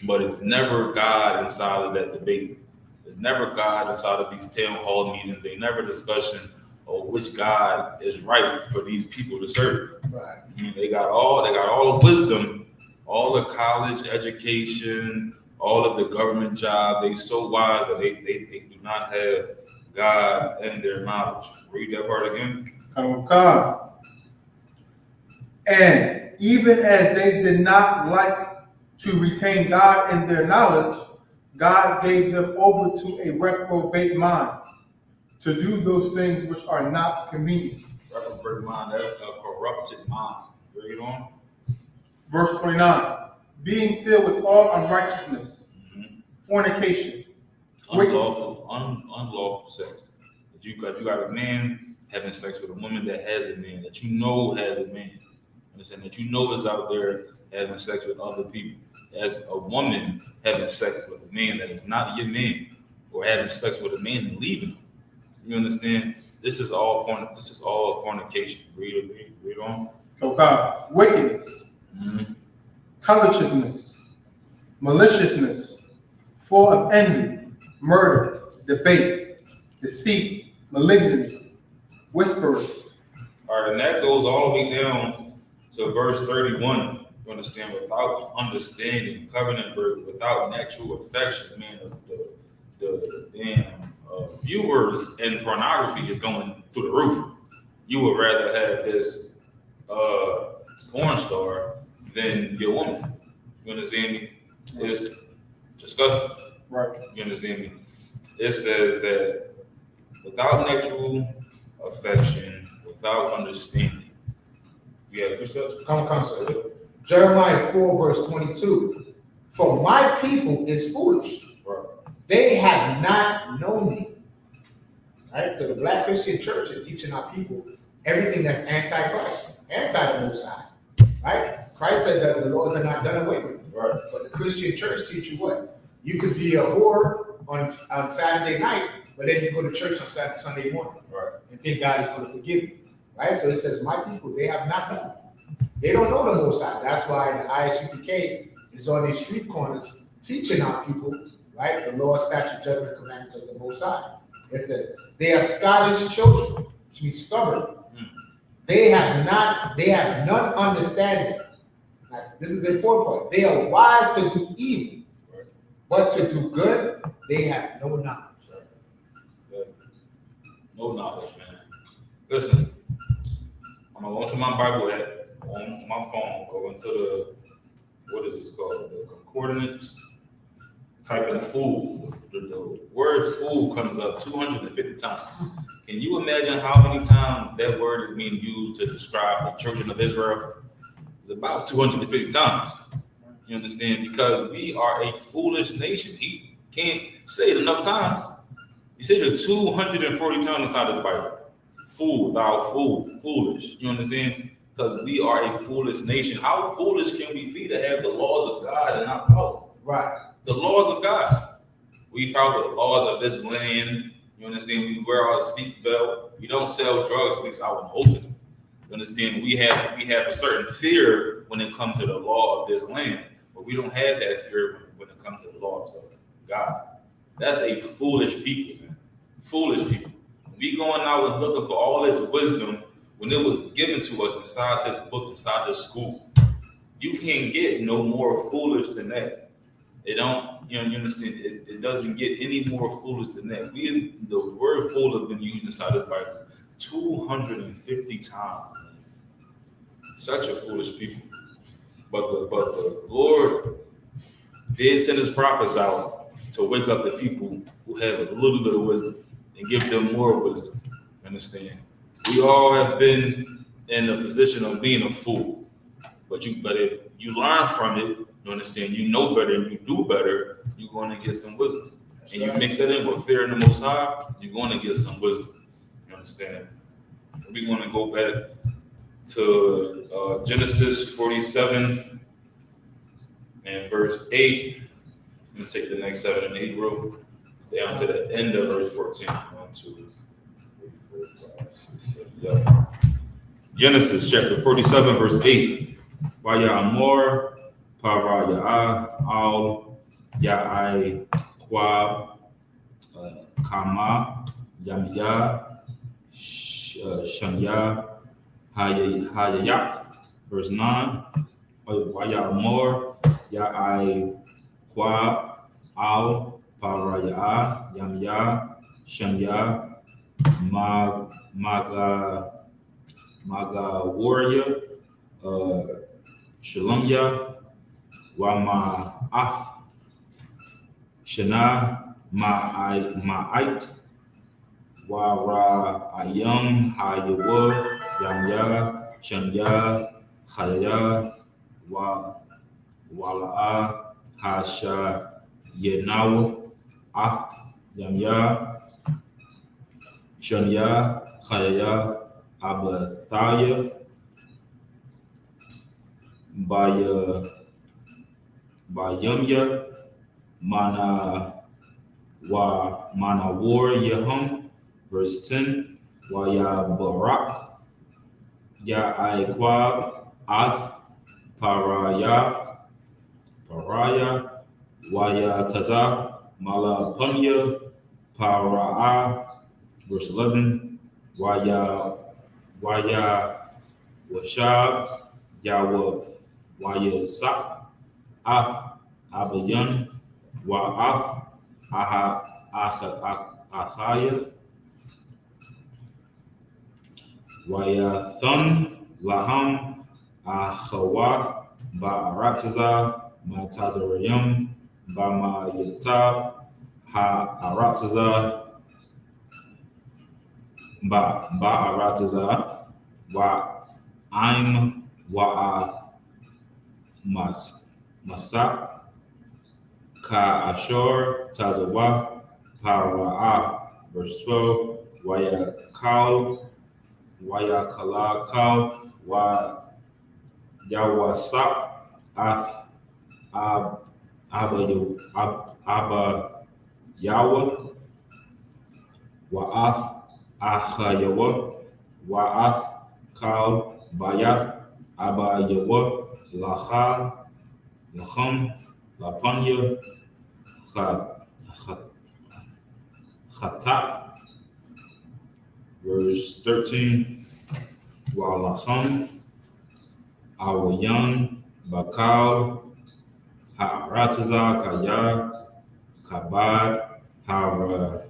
But it's never God inside of that debate. There's never God inside of these town hall meetings. They never discussion of which God is right for these people to serve. Right. I mean, they got all the wisdom, all the college education, all of the government job. They so wise that they do not have God in their knowledge. Read that part again. Come. And even as they did not like to retain God in their knowledge, God gave them over to a reprobate mind to do those things which are not convenient. Reprobate mind, that's a corrupted mind. Read on. Verse 29. Being filled with all unrighteousness, fornication, unlawful sex. You got a man having sex with a woman that has a man, that you know has a man. Understand that you know is out there having sex with other people. As a woman having sex with a man that is not your man, or having sex with a man and leaving him. You understand? This is all fornication. Read on. Okay. Wickedness, covetousness, maliciousness, full of envy, murder, debate, deceit, malignity, whisperers. All right, and that goes all the way down to verse 31. You understand? Without understanding, covenant birth, without natural affection, man, the viewers in pornography is going through the roof. You would rather have this porn star than your woman. You understand me? It's disgusting. Right. You understand me? It says that without natural affection, without understanding. You have yourself? Come, sir. Jeremiah 4, verse 22. For my people is foolish. Right. They have not known me. Right? So the Black Christian Church is teaching our people everything that's anti-Christ, anti the Most High. Right? Christ said that the laws are not done away with. Right. But the Christian church teach you what? You could be a whore on Saturday night, but then you go to church on Sunday morning. Right. And think God is going to forgive you. Right? So it says, my people, they have not known. They don't know the Most High. That's why the I.S.U.P.K is on these street corners teaching our people, right, the law, statute, judgment, commandments of the Most High. It says, they are Scottish children, to be stubborn. They have none understanding. Now, this is the important part. They are wise to do evil, but to do good, they have no knowledge. No knowledge, man. Listen, I'm going to go to my Bible app on my phone, go into the, what is this called? The concordance. Type in fool. The word fool comes up 250 times. Can you imagine how many times that word is being used to describe the children of Israel? It's about 250 times. You understand? Because we are a foolish nation. He can't say it enough times. He said it 240 times inside his Bible. Fool, thou fool, foolish. You understand? Because we are a foolish nation. How foolish can we be to have the laws of God and not follow? Right. The laws of God. We follow the laws of this land. You understand? We wear our seatbelt. We don't sell drugs, at least out in the open. You understand? We have a certain fear when it comes to the law of this land, but we don't have that fear when it comes to the law of God. That's a foolish people, man. Foolish people. We going out and looking for all this wisdom when it was given to us inside this book, inside this school. You can't get no more foolish than that. It don't, you understand, it doesn't get any more foolish than that. The word fool has been used inside this Bible 250 times. Man. Such a foolish people. But the Lord did send his prophets out to wake up the people who have a little bit of wisdom and give them more wisdom. Understand? We all have been in the position of being a fool. But if you learn from it, you understand, you know better and you do better, you're going to get some wisdom. That's and you right. mix that in with fear in the Most High, you're going to get some wisdom. You understand? We're going to go back to Genesis 47 and verse 8. I'm going to take the next 7 and 8 row down to the end of verse 14. 1, 2, 3, 4, 5, 6, 7. Yeah. Genesis chapter 47, verse 8. Vayamor para al ya'ai kwab kama yamya shanya hayayak. Verse 9. Vayamor ya'ai kwab al para yamya shanya maga warrior Shalomya Wama Af Shana Ma'ait Wara Ayam Hayawa Yamya Shanya Khaya Wala'a Hasha Yenawa Af Yamya Shanya Khaya Abathaya Bayamya Mana War Yahum. Verse 10. Waya Barak Ya Aikwab Ath Paraya Waya Taza Mala Punya Para'a. Verse 11. Waya Washab Yawa Waya Sap Af Abayan Wa Af Ahaya Waya Thun Laham Ahawa Ba'arataza Matazarayam Bama Yatab Ha Arataza Ba'arataza Wa I'm Wa'a Masak Ka Ashor Tazawa Para'a. Verse 12. Waya Kala Kal Wa Yawasap Ath Abba Yawa Wa'af Achayawa Wa'af Kal Bayath Abba Yawa Lachal Lacham Lapanya Chatap. Verse 13. Walacham Awayan Bakal Ha'arataza Kaya Kabad Hara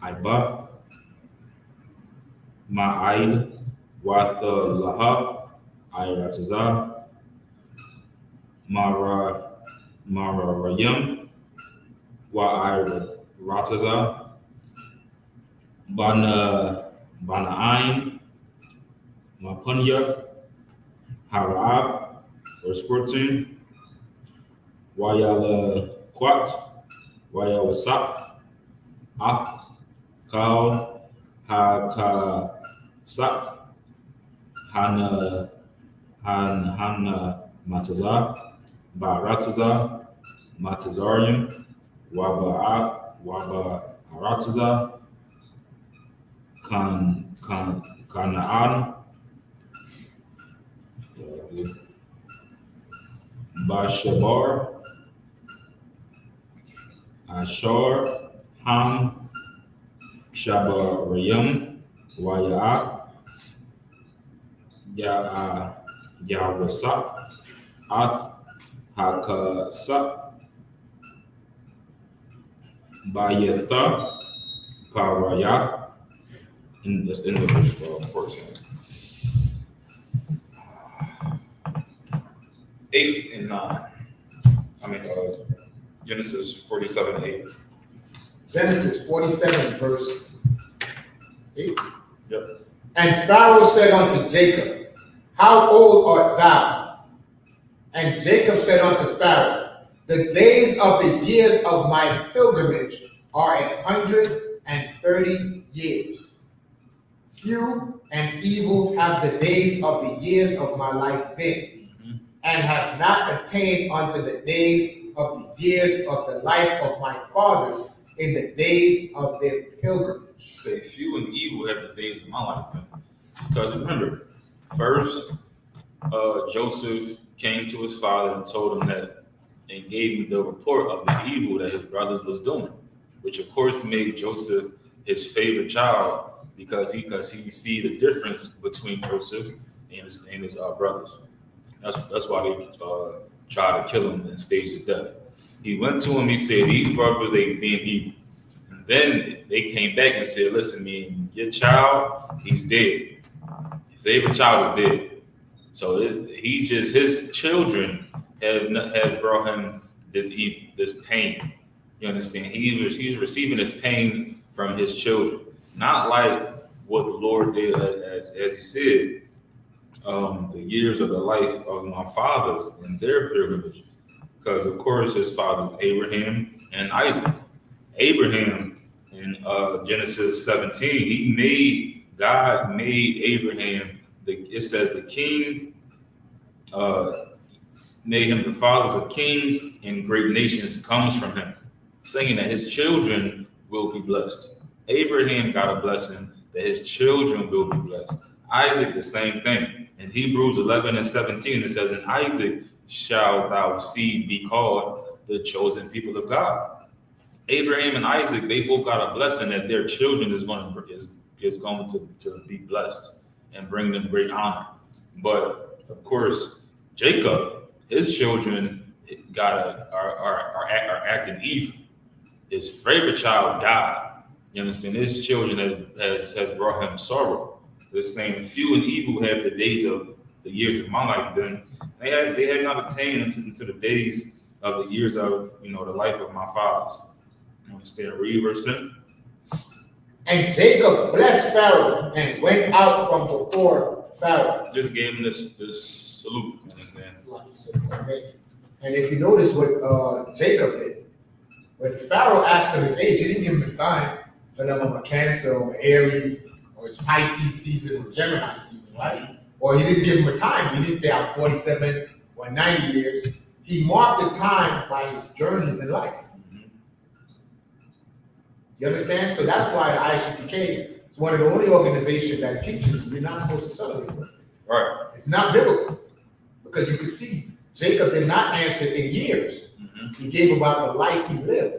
Iba Ma'aid Watha Laha Irataza Mara Rayam Wa'irataza Bana'ain Mapunya Harab. Verse 14. Wayala Quat Wayawasap Af Kal Hakasap Hana Mataza Barataza Matazarium Waba Arataza Kanaan Bashabar Ashar Ham Shabarayam Waya Yawasap Ath Hakasap Bayatha Paraya. In the verse 14. 8 and 9. Genesis 47 8. Genesis 47, verse 8. Yep. And Pharaoh said unto Jacob, How old art thou? And Jacob said unto Pharaoh, The days of the years of my pilgrimage are 130 years. Few and evil have the days of the years of my life been, and have not attained unto the days of the years of the life of my fathers in the days of their pilgrimage. Say, few and evil have the days of my life been. Because remember, first, Joseph came to his father and told him that, and gave him the report of the evil that his brothers was doing, which of course made Joseph his favorite child, because he see the difference between Joseph and his brothers. That's why they tried to kill him and stage his death. He went to him. He said, "These brothers, they being evil." And then they came back and said, "Listen, man, your child, he's dead. Your favorite child is dead." So his children have brought him this evil, this pain. You understand? He's receiving this pain from his children, not like what the Lord did, as he said, the years of the life of my fathers in their pilgrimage. Because of course his fathers Abraham and Isaac. Abraham in Genesis 17, God made Abraham. It says the king made him the fathers of kings, and great nations comes from him, saying that his children will be blessed. Abraham got a blessing that his children will be blessed. Isaac, the same thing. In Hebrews 11 and 17, it says, "In Isaac shall thou seed be called, the chosen people of God." Abraham and Isaac, they both got a blessing that their children is going to be blessed and bring them great honor. But of course, Jacob, his children are acting evil. His favorite child died. You understand? His children has brought him sorrow. The same few and evil have the days of the years of my life been. They had not attained into the days of the years of the life of my fathers. You understand? Read verse 10. And Jacob blessed Pharaoh and went out from before Pharaoh. Just gave him this salute. You understand? And if you notice what Jacob did, when Pharaoh asked him his age, he didn't give him a sign. So them I'm a Cancer or Aries or it's Pisces season or Gemini season, right? Or he didn't give him a time. He didn't say I'm 47 or 90 years. He marked the time by his journeys in life. You understand? So that's why the I.S.U.P.K is one of the only organizations that teaches you're not supposed to celebrate birthdays. Right. It's not biblical. Because you can see Jacob did not answer in years. He gave about the life he lived.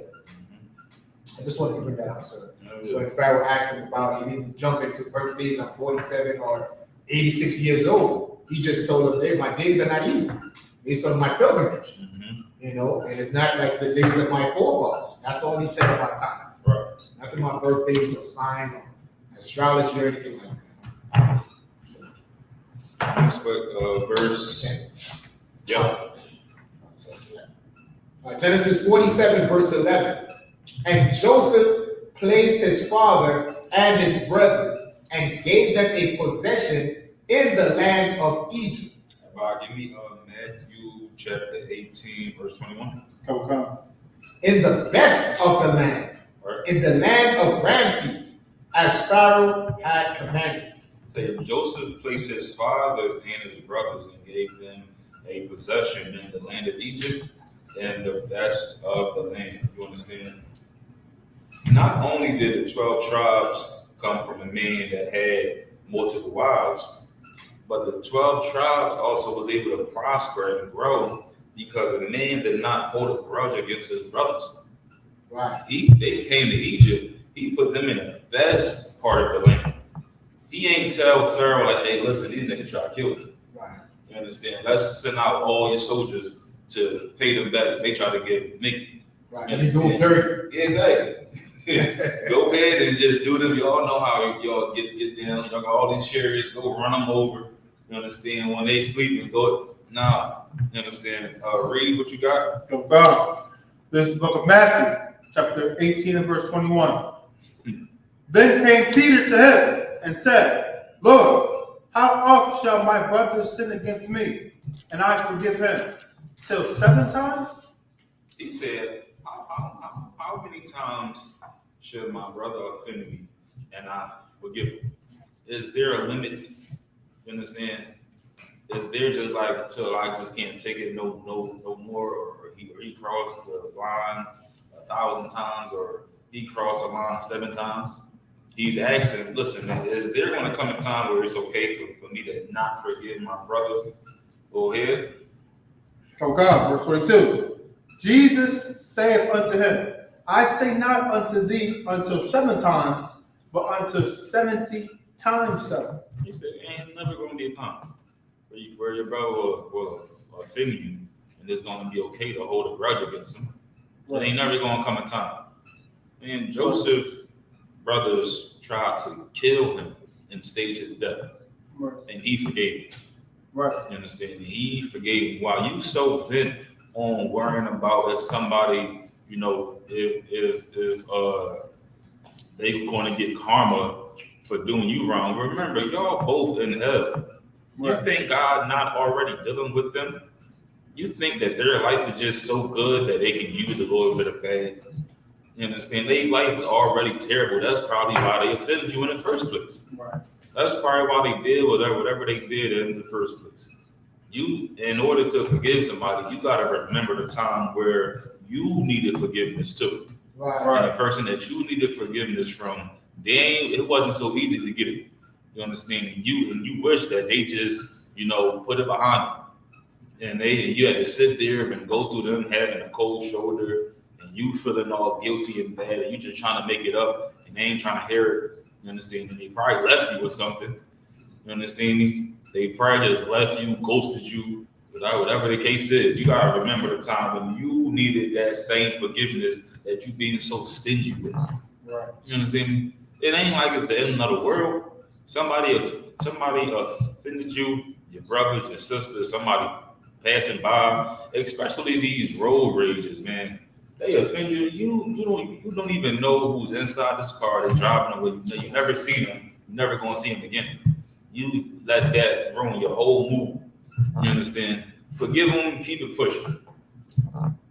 I just wanted to bring that out, sir. When Pharaoh asked him about, he didn't jump into birthdays. I'm 47 or 86 years old. He just told him, "Hey, my days are not evil based on my pilgrimage." And it's not like the days of my forefathers. That's all he said about time. Right. Nothing about birthdays or sign or astrology or anything like that. So, verse. Okay. Yeah. Genesis 47, verse 11. And Joseph placed his father and his brethren and gave them a possession in the land of Egypt. Give me Matthew chapter 18, verse 21. Come. In the best of the land, Right. in the land of Ramses, as Pharaoh had commanded. So Joseph placed his fathers and his brothers and gave them a possession in the land of Egypt and the best of the land. You understand? Not only did the 12 tribes come from a man that had multiple wives, but the 12 tribes also was able to prosper and grow because the man did not hold a grudge against his brothers. Right. They came to Egypt. He put them in the best part of the land. He ain't tell Pharaoh like, "Hey, listen, these niggas try to kill you." Right. You understand? Let's send out all your soldiers to pay them back. They try to get me. Right. And he's doing dirty. Exactly. Go ahead and just do them. Y'all know how y'all get down. Y'all got all these chariots. Go run them over. You understand? When they sleep and go, nah. You understand? Read what you got. Come. This is the book of Matthew, chapter 18 and verse 21. Then came Peter to him and said, Lord, how oft shall my brother sin against me, and I forgive him? Till 7 times? He said, how many times should my brother offend me and I forgive him? Is there a limit? You understand? Is there just like till I just can't take it no more, or he crossed the line 1,000 times, or he crossed the line 7 times? He's asking, listen, man, is there going to come a time where it's okay for me to not forgive my brother? Go ahead. Come on, verse 22. Jesus saith unto him, I say not unto thee until 7 times, but unto 70 times 7. He said, ain't never going to be a time where your brother will offend you, and it's going to be okay to hold a grudge against him. Right. It ain't never going to come a time. And Joseph's brothers tried to kill him and stage his death. Right. And he forgave him. Right. You understand? He forgave him. While you so bent on worrying about if somebody, you know, if they going to get karma for doing you wrong, remember, y'all both in hell. Right. You think God not already dealing with them? You think that their life is just so good that they can use a little bit of bad? You understand? Their life is already terrible. That's probably why they offended you in the first place. Right. That's probably why they did whatever they did in the first place. You, in order to forgive somebody, you got to remember the time where you needed forgiveness too. Right. And the person that you needed forgiveness from, it wasn't so easy to get it. You understand? And you wish that they just, you know, put it behind them. And you had to sit there and go through them having a cold shoulder, and you feeling all guilty and bad, and you just trying to make it up, and they ain't trying to hear it. You understand? And they probably left you with something. You understand me? They probably just left you, ghosted you, whatever the case is. You gotta remember the time when you needed that same forgiveness that you being so stingy with. Right. You understand me? It ain't like it's the end of the world. Somebody offended you, your brothers, your sisters, somebody passing by, especially these road rages, man. They offend you. You don't even know who's inside this car. They're driving away. You never see them. You're never gonna see them again. You let that ruin your whole mood. You understand? Forgive them, keep it pushing.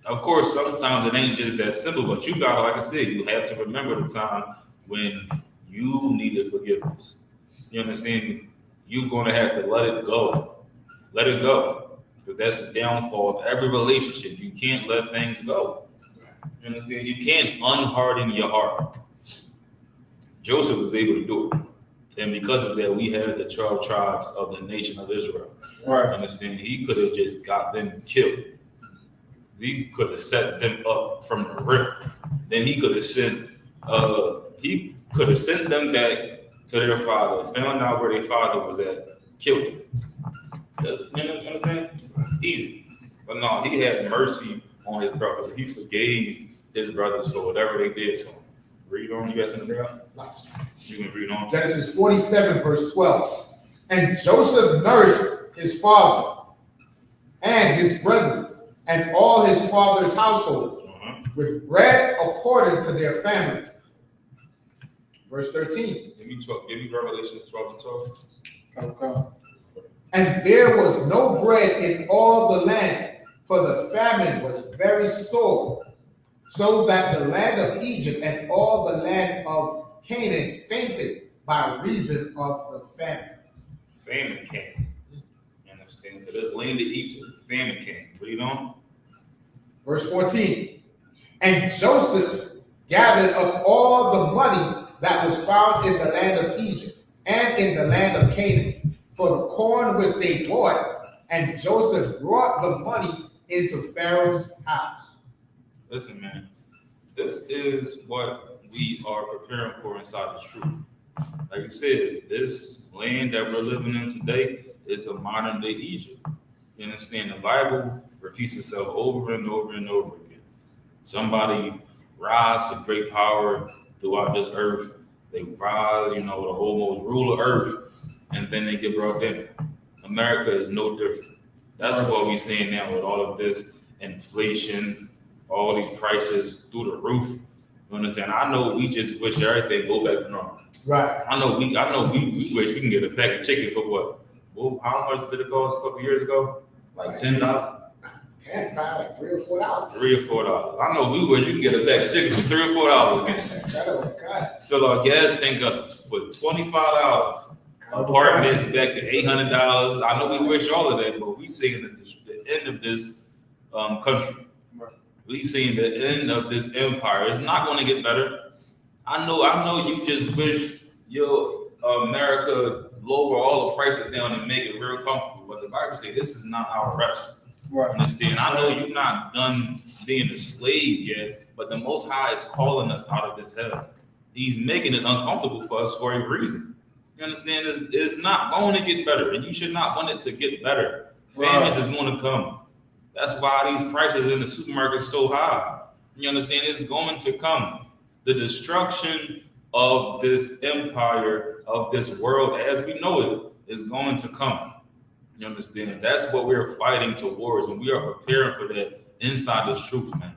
Of course, sometimes it ain't just that simple, but you gotta, like I said, you have to remember the time when you needed forgiveness. You understand me? You're gonna have to let it go. Let it go. Because that's the downfall of every relationship. You can't let things go. You understand? You can't unharden your heart. Joseph was able to do it. And because of that, we have the 12 tribes of the nation of Israel. Right. Understand? He could have just got them killed. He could have set them up from the rip. Then he could have sent them back to their father, found out where their father was at, killed him. You know what I'm saying? Easy. But no, he had mercy on his brothers. He forgave his brothers for whatever they did to him. Read on. You got something to read on? You can read on. Genesis 47, verse 12. And Joseph nourished his father and his brethren and all his father's household with bread according to their families. Verse 13. Give me Revelation 12 and 12. Okay. And there was no bread in all the land, for the famine was very sore, so that the land of Egypt and all the land of Canaan fainted by reason of the famine. Famine came. You understand? To this land of Egypt, famine came. Read on. Verse 14. And Joseph gathered up all the money that was found in the land of Egypt and in the land of Canaan for the corn which they bought, and Joseph brought the money into Pharaoh's house. Listen, man, this is what we are preparing for inside this truth. Like I said, this land that we're living in today is the modern day Egypt. You understand? The Bible repeats itself over and over and over again. Somebody rise to great power throughout this earth. They rise, the whole most rule of earth, and then they get brought down. America is no different. That's what we're seeing now with all of this inflation, all these prices through the roof. You understand? I know we just wish everything go back to normal. Right. I know we wish we can get a pack of chicken for what? Well, how much did it cost a couple years ago? Like $10. $10, like $3 or $4. $3 or $4. I know we wish you can get a pack of chicken for $3 or $4 again. Fill our gas tank up for $25. Apartments back to $800. I know we wish all of that, but we seeing the end of this country. We seeing the end of this empire. It's not going to get better. I know you just wish your America lower all the prices down and make it real comfortable. But the Bible says this is not our rest. Right. Understand? I know you're not done being a slave yet, but the Most High is calling us out of this hell. He's making it uncomfortable for us for a reason. You understand? It's not going to get better, and you should not want it to get better. Famines is going to come. That's why these prices in the supermarket are so high. You understand? It's going to come. The destruction of this empire, of this world as we know it, is going to come. You understand? That's what we're fighting towards, and we are preparing for that inside the troops, man.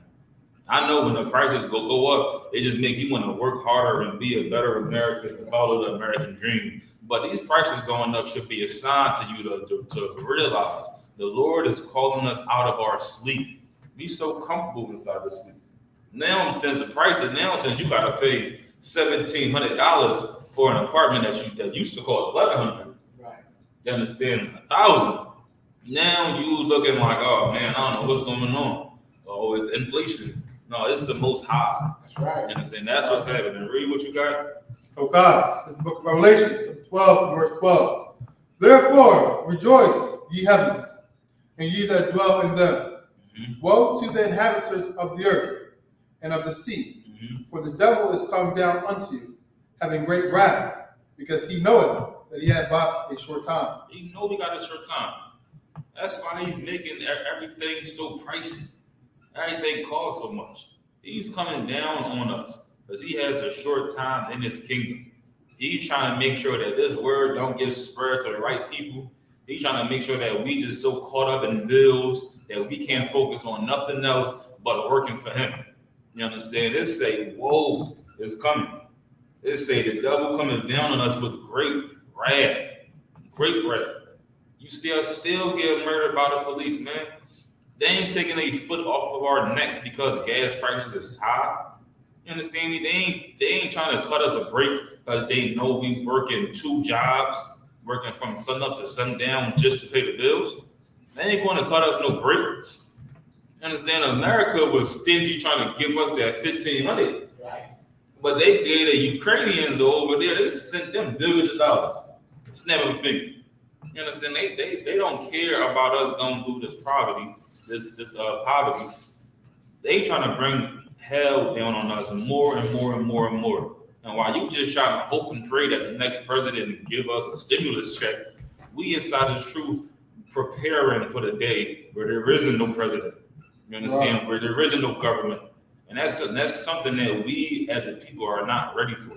I know when the prices go up, it just make you want to work harder and be a better American and follow the American dream. But these prices going up should be a sign to you to realize the Lord is calling us out of our sleep. Be so comfortable inside the sleep. Now, since the prices, since you got to pay $1,700 for an apartment that used to cost $1,100, right? You understand, $1,000. Now you looking like, oh man, I don't know what's going on. Oh, it's inflation. No, it's the Most High. That's right. You understand? That's what's happening. Read what you got. Okay, this is the book of Revelation, 12, verse 12. Therefore, rejoice, ye heavens, and ye that dwell in them. Woe to the inhabitants of the earth and of the sea, for the devil is come down unto you, having great wrath, because he knoweth that he had but a short time. He know we got a short time. That's why he's making everything so pricey. Everything costs so much. He's coming down on us because he has a short time in his kingdom. He's trying to make sure that this word don't get spread to the right people. He's trying to make sure that we just so caught up in bills that we can't focus on nothing else but working for him. You understand? They say, woe is coming. They say the devil coming down on us with great wrath. Great wrath. You see us still get murdered by the police, man. They ain't taking a foot off of our necks because gas prices is high. You understand me? They ain't trying to cut us a break because they know we working 2 jobs, working from sun up to sundown just to pay the bills. They ain't going to cut us no break. You understand? America was stingy trying to give us that $1,500. Right. But they gave the Ukrainians over there, they sent them billions of dollars. Snap of a finger. You understand? They don't care about us going through this poverty. This poverty, they trying to bring hell down on us more and more and more and more. And while you just trying to hope and pray that the next president give us a stimulus check, we inside this truth preparing for the day where there isn't no president. You understand? Right. Where there isn't no government. And that's something that we as a people are not ready for.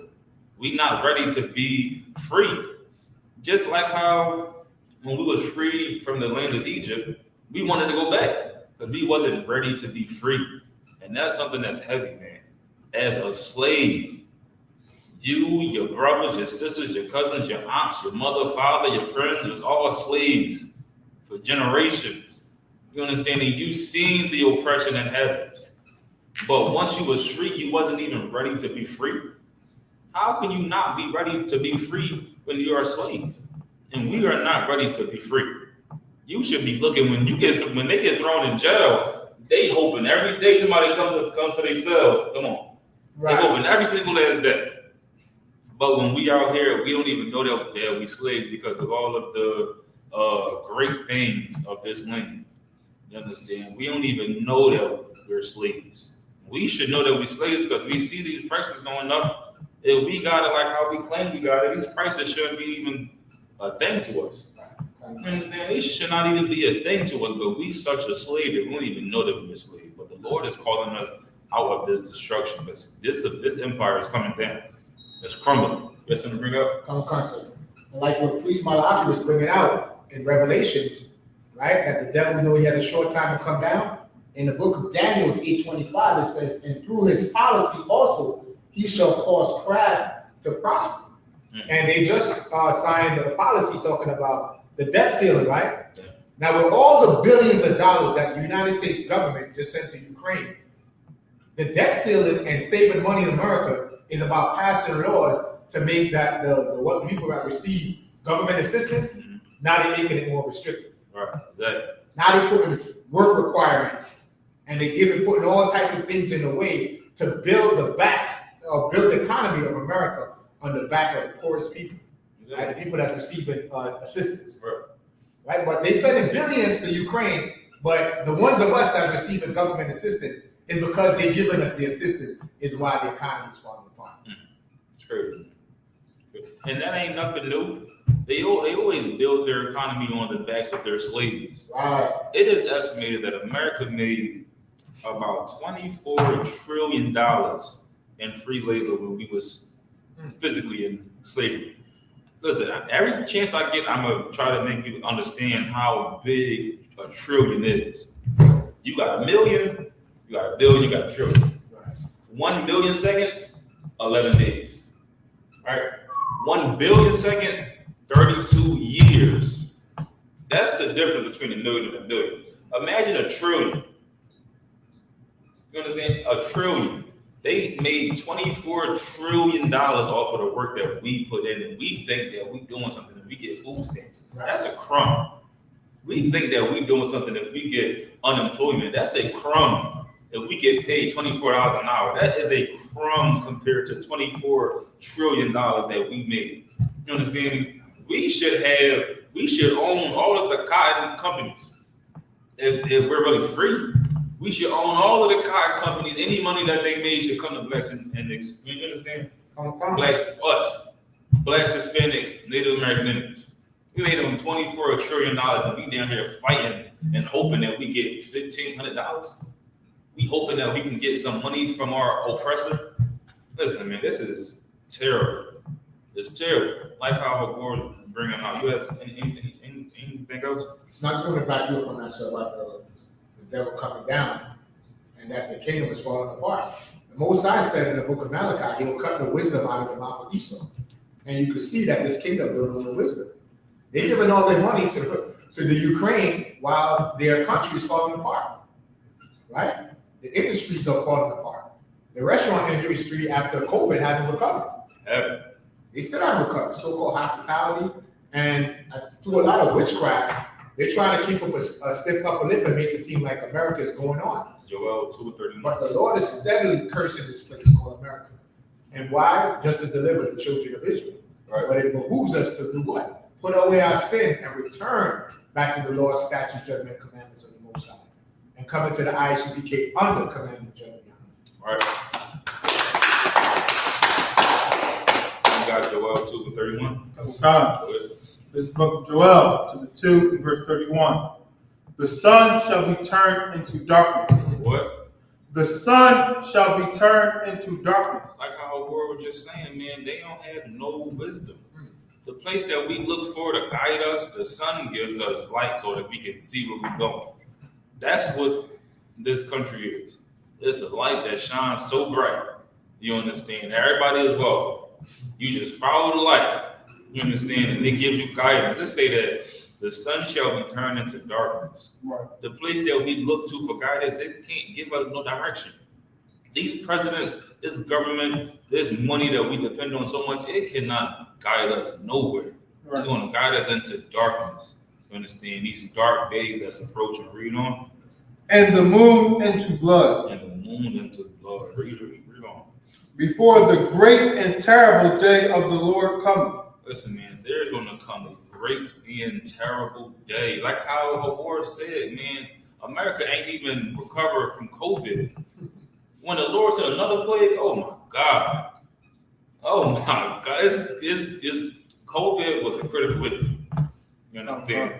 We not ready to be free. Just like how when we was free from the land of Egypt, we wanted to go back because we wasn't ready to be free. And that's something that's heavy, man. As a slave, you, your brothers, your sisters, your cousins, your aunts, your mother, father, your friends, was all slaves for generations. You understand? And you seen the oppression in heavens. But once you was free, you wasn't even ready to be free. How can you not be ready to be free when you're a slave? And we are not ready to be free. You should be looking when they get thrown in jail, they hoping every day somebody comes to their cell. Come on. Right. They hoping every single last day. But when we out here, we don't even know that we slaves because of all of the great things of this land. You understand? We don't even know that we're slaves. We should know that we're slaves because we see these prices going up. If we got it like how we claim we got it, these prices shouldn't be even a thing to us. You understand? It should not even be a thing to us, but we such a slave that we don't even know that we're a slave. But the Lord is calling us out of this destruction. This empire is coming down. It's crumbling. You got something to bring up? Concept. Like what Priest Malachi was bringing out in Revelations, right? That the devil knew he had a short time to come down. In the book of Daniel 8:25, it says, and through his policy also, he shall cause craft to prosper. And they just signed a policy talking about the debt ceiling, right? Now, with all the billions of dollars that the United States government just sent to Ukraine, the debt ceiling and saving money in America is about passing laws to make that the what people that receive government assistance, now they're making it more restrictive. Right. Exactly. Now they're putting work requirements, and they're putting all types of things in the way to build the economy of America on the back of the poorest people, right? The people that's receiving assistance, right? But they sending billions to Ukraine, but the ones of us that are receiving government assistance is because they're giving us the assistance is why the economy is falling apart. It's crazy. And that ain't nothing new. They always build their economy on the backs of their slaves. Right. It is estimated that America made about $24 trillion in free labor when we was physically in slavery. Listen, every chance I get, I'm gonna try to make you understand how big a trillion is. You got a million, you got a billion, you got a trillion. Right. 1 million seconds, 11 days. Right? 1 billion seconds, 32 years. That's the difference between a million and a billion. Imagine a trillion. You understand? A trillion. They made $24 trillion off of the work that we put in, and we think that we doing something and we get food stamps. Right. That's a crumb. We think that we doing something if we get unemployment. That's a crumb. If we get paid $24 an hour, that is a crumb compared to $24 trillion that we made. You understand me? We should own all of the cotton companies. If we're really free, we should own all of the cotton companies. Any money that they made should come to blacks and you understand? Blacks, us, blacks, Hispanics, Native American Indians. We made them $24 trillion, and we down here fighting and hoping that we get $1,500. We hoping that we can get some money from our oppressor. Listen, man, this is terrible. It's terrible. Like how our board is bringing out. You have anything else? I just want to back you up on that, sir, about the devil coming down and that the kingdom is falling apart. The Most High said in the book of Malachi, he'll cut the wisdom out of the mouth of Esau. And you can see that this kingdom don't know the wisdom. They're giving all their money to the Ukraine while their country is falling apart, right? The industries are falling apart. The restaurant industry after COVID hasn't recovered. They still haven't recovered. So-called hospitality, and through a lot of witchcraft, they're trying to keep up a stiff upper lip and make it seem like America is going on. Joel 2:31. But the Lord is steadily cursing this place called America. And why? Just to deliver the children of Israel. Right. But it behooves us to do what? Put away our sin and return back to the Lord's statute, judgment, commandments of the Most High. And come into the I.S.U.P.K under commandment, judgment. All right. You got Joel 2:31. Couple times. This book of Joel, to the 2 and verse 31. The sun shall be turned into darkness. What? The sun shall be turned into darkness. Like how Ward was just saying, man, they don't have no wisdom. The place that we look for to guide us, the sun gives us light so that we can see where we're going. That's what this country is. It's a light that shines so bright. You understand? Everybody is welcome. You just follow the light. You understand? And it gives you guidance. Let's say that the sun shall be turned into darkness. Right. The place that we look to for guidance, it can't give us no direction. These presidents, this government, this money that we depend on so much, it cannot guide us nowhere. Right. It's going to guide us into darkness. You understand? These dark days that's approaching. Read on. And the moon into blood. And the moon into blood. Read on. Before the great and terrible day of the Lord cometh. Listen, man, there's going to come a great and terrible day. Like how Howard said, man, America ain't even recovered from COVID. When the Lord said another plague, oh my God. Oh my God. It's COVID was a critical hit. You understand?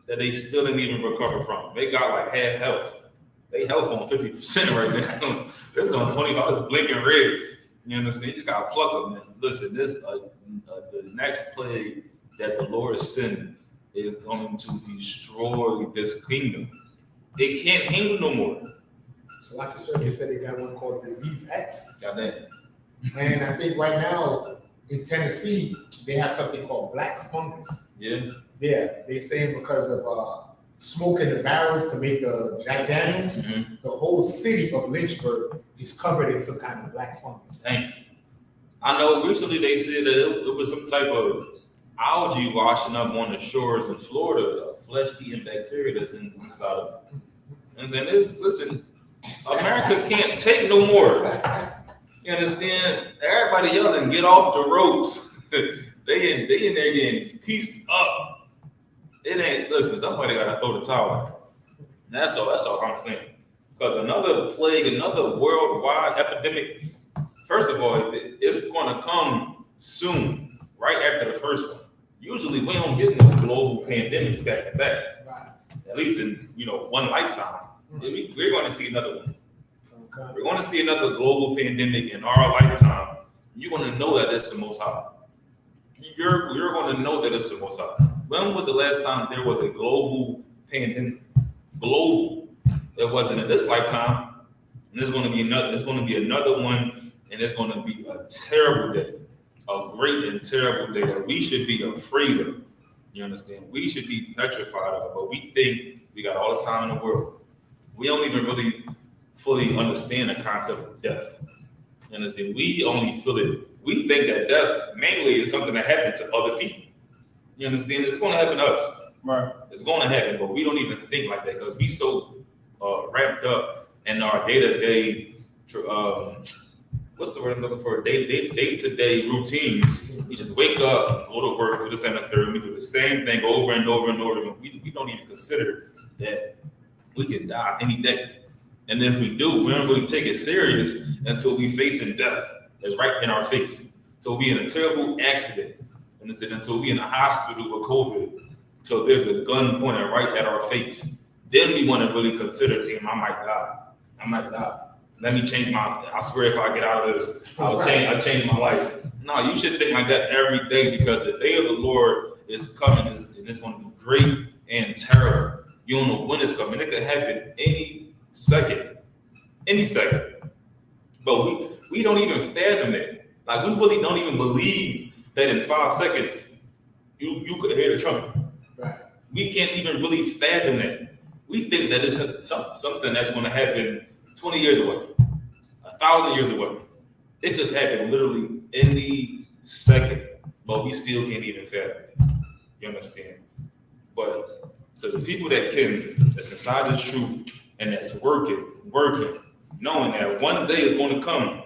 That they still didn't even recover from. They got like half health. They health on 50% right now. This is on $20 blinking red. You understand? You just got to pluck them, man. Listen, this the next plague that the Lord sent is going to destroy this kingdom. They can't handle no more. So like you said, they said they got one called Disease X. Goddamn. And I think right now in Tennessee, they have something called black fungus. Yeah. Yeah, they saying because of smoking the barrels to make the Jack Daniels, the whole city of Lynchburg is covered in some kind of black fungus. Dang. I know recently they said that it was some type of algae washing up on the shores in Florida, flesh-eating bacteria that's inside of it. And saying this, listen, America can't take no more. You understand? Everybody yelling, get off the ropes. they in there getting pieced up. It ain't, listen, somebody gotta throw the towel out. That's all I'm saying. Because another plague, another worldwide epidemic, first of all, it's gonna come soon, right after the first one. Usually we don't get no global pandemics back to back. Right. At least in one lifetime. We're gonna see another one. Okay. We're going to see another global pandemic in our lifetime. You're going to know that it's the Most High. You're going to know that it's the Most High. When was the last time there was a global pandemic? Global. It wasn't in this lifetime. And there's going to be another. There's going to be another one, and it's going to be a terrible day, a great and terrible day that we should be afraid of. You understand? We should be petrified of, but we think we got all the time in the world. We don't even really fully understand the concept of death. You understand? We only feel it. We think that death mainly is something that happens to other people. You understand? It's going to happen to us. Right. It's going to happen, but we don't even think like that because we so wrapped up in our day-to-day, what's the word I'm looking for? Day-to-day routines. We just wake up, go to work, do this and the third. We do the same thing over and over and over again. We don't even consider that we can die any day. And if we do, we don't really take it serious until we facing death that's right in our face. So we in a terrible accident, and until we in a hospital with COVID, until there's a gun pointed right at our face. Then we want to really consider, damn, I might die. Let me change I swear if I get out of this, I'll change my life. No, you should think like that every day because the day of the Lord is coming and it's going to be great and terrible. You don't know when it's coming. It could happen any second. But we don't even fathom it. Like we really don't even believe that in 5 seconds you could hear the trumpet. Right. We can't even really fathom that. We think that it's something that's going to happen 20 years away, 1,000 years away. It could happen literally any second, but we still can't even fathom it. You understand? But to the people that's inside this truth and that's working, knowing that one day is going to come,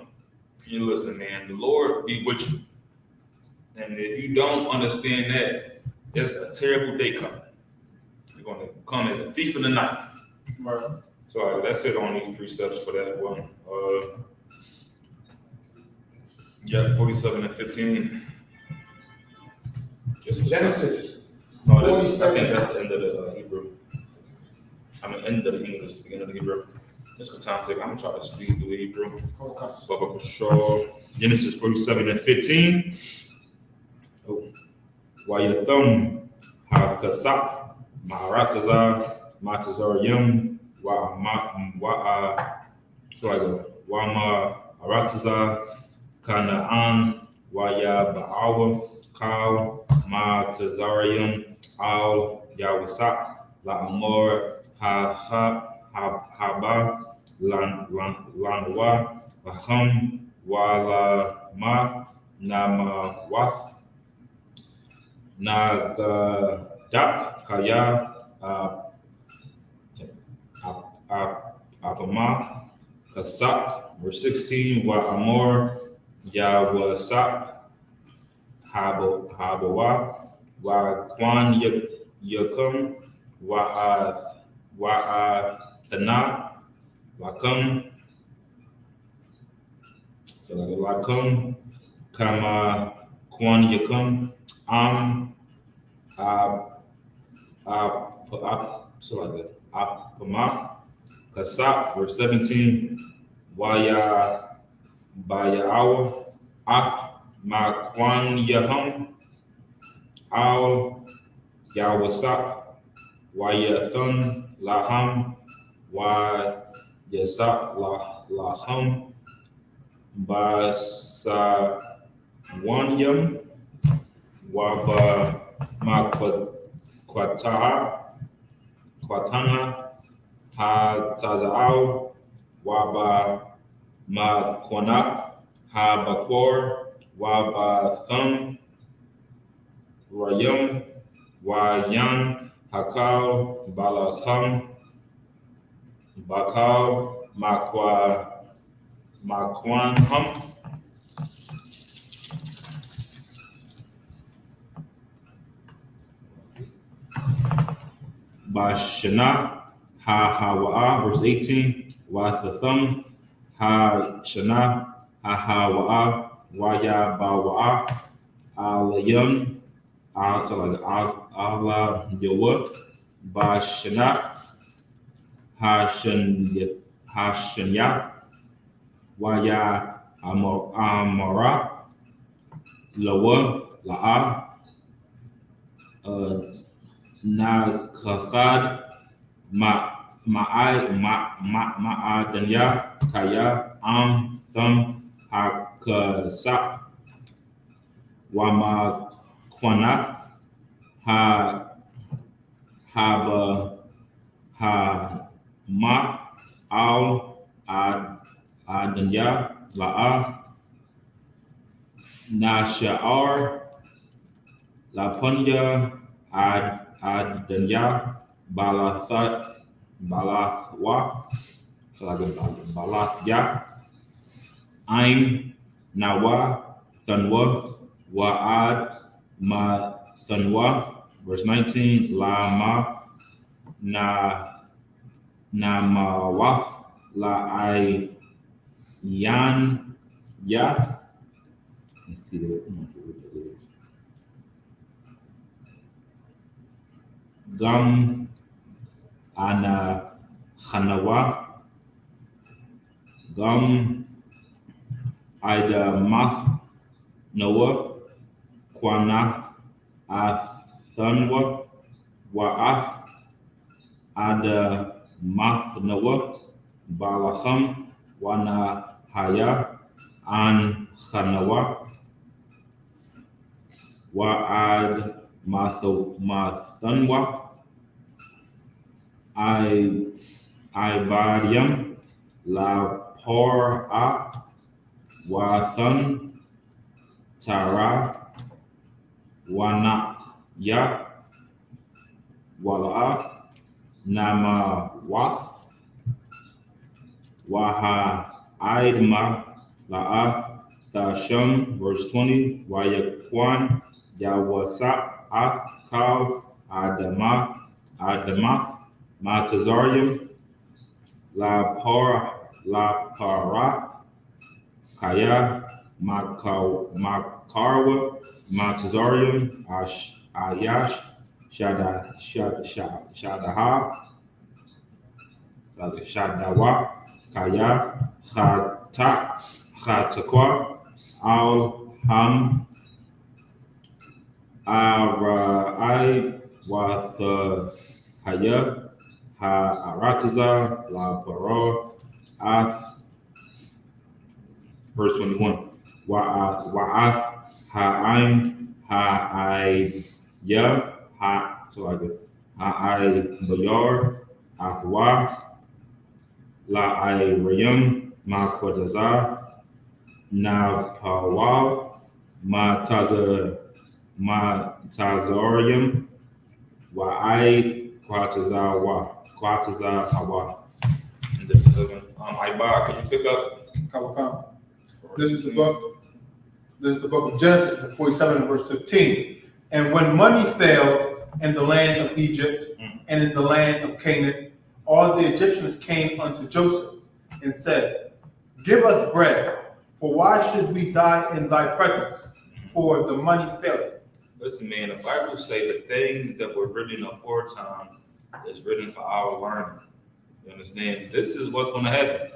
you listen, man, the Lord be with you. And if you don't understand that, there's a terrible day coming. You're going to come as a thief in the night. Right. So that's it on these precepts for that one. 47 and 15. Genesis. No, I think that's the end of the Hebrew. I mean, end of the English, beginning of the Hebrew. Just for time's sake, I'm going to try to speak through the Hebrew. For sure. Genesis 47 and 15. Wayathum ha-kasap ma'aratazar matazar-yum wa'ma-aratazar kana'an waya-ba'awa kal matazar-yum al-yawasap la'amor ha-haba lanwa v'ham wa'la-ma nama-wath Nagadak Kaya Apama Kasak, verse 16, Wa Amor Yawasak Habawa Wa Kwan Yakum Wa Thana Lakum. So Lakum Kama Kwan Yakum Apama Kasap, verse 17, Waya Bayaawa Af Makwan Yahum Al Yawasap Wayathun Laham ويسع لهم بسوانيم وبمقوتنا هتزعو وبمقونا هبكور وبثم ريم وين هكال بلخم بكال مكوانهم Bashana ha hawa'a, verse 18. Wathathum ha shana ha hawa'a waya bawa'a alayum ala yawa bashana ha shanyath waya amara lawa la'a Nakafad ma'adanya kaya thum hakasa wamakwana haba al adanya la'a nasha'ar lapunya adanya balathwa balathya aim nawa thanwa wa'ad ma thanwa, verse 19. Lama namawaf la yan ya. Let's see that. Gam ana khanawa gam ida math noah kwana athanwa wa'af ada math noah balacham wana haya an khanawa wa'ad mathanwa Ibadium la por'a wathan tara wanak ya wala nama wath waha aidma la'a thasham, verse 20. Wayakwan yawasa akal adamath Matazarium la para kaya makarwa Matazarium ayash shadaha shadawa kaya khatakwa al ham arai wath haya ha aratiza la paro ath, verse 21. Wa'ath ha'aim ha'ayya ha, so I get ha'ay bayar athwa la ayrayam maqwadaza na pawal matazarium wa'ay Kwataza Hawa. And then 7. Ibar, could you pick up? This is the book of Genesis, 47 and verse 15. And when money failed in the land of Egypt and in the land of Canaan, all the Egyptians came unto Joseph and said, Give us bread, for why should we die in thy presence? For the money faileth. Listen, man, the Bible say the things that were written aforetime is written for our learning. You understand? This is what's going to happen.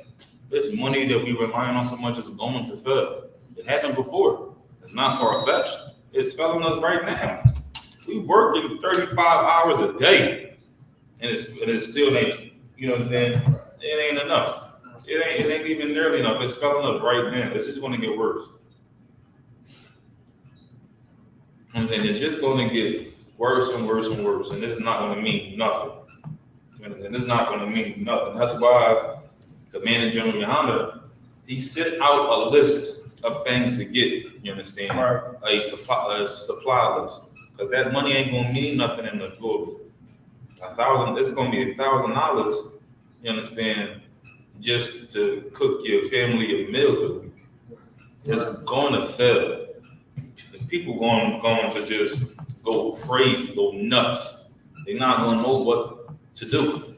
This money that we relying on so much is going to fail. It happened before. It's not far-fetched. It's failing us right now. We working 35 hours a day, and it's still ain't You know what I'm saying? It ain't enough. It ain't even nearly enough. It's failing us right now. It's just going to get worse. I'm saying it's just going to get worse and worse and worse, and it's not going to mean nothing. You understand? It's not going to mean nothing. That's why Commanding General Yohanna, he sent out a list of things to get. You understand? Right. A supply list, because that money ain't going to mean nothing in the glory. It's going to be $1,000. You understand? Just to cook your family a meal for the week. It's going to fail. People going to just go crazy, go nuts. They're not going to know what to do.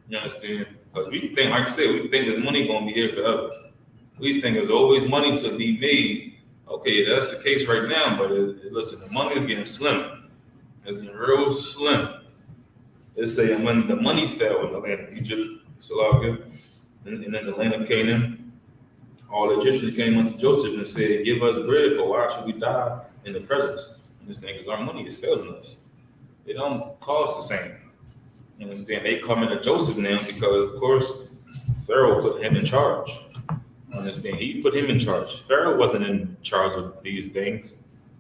You understand? Because we think, like I said, we think this money going to be here forever. We think there's always money to be made. Okay, that's the case right now, but listen, the money is getting slim. It's getting real slim. It's saying when the money fell in the land of Egypt, it's all good. And then the land of Canaan, all the Egyptians came unto Joseph and said, give us bread, for why should we die in the presence? Understand? Because our money is failing us. It don't cost the same. You understand? They come into Joseph now because, of course, Pharaoh put him in charge. Understand? He put him in charge. Pharaoh wasn't in charge of these things.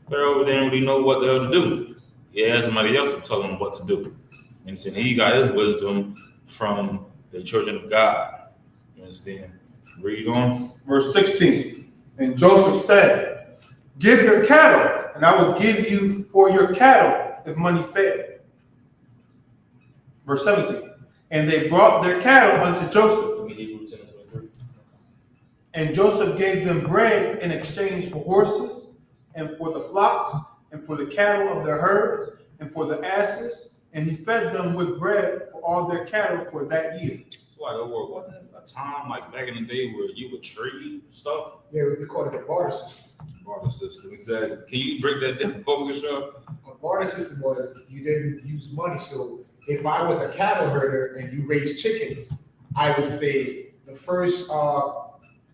Pharaoh didn't really know what the hell to do. He had somebody else to tell him what to do. And so he got his wisdom from the children of God. You understand? Read on. Verse 16. And Joseph said, give your cattle, and I will give you for your cattle if money fail. Verse 17. And they brought their cattle unto Joseph. And Joseph gave them bread in exchange for horses, and for the flocks, and for the cattle of their herds, and for the asses. And he fed them with bread for all their cattle for that year. So wasn't it a time like back in the day where you would trade stuff? Yeah, they call it a barter system. Barter system. Exactly. Can you break that down for me, Sean? A barter system was you didn't use money. So if I was a cattle herder and you raised chickens, I would say the first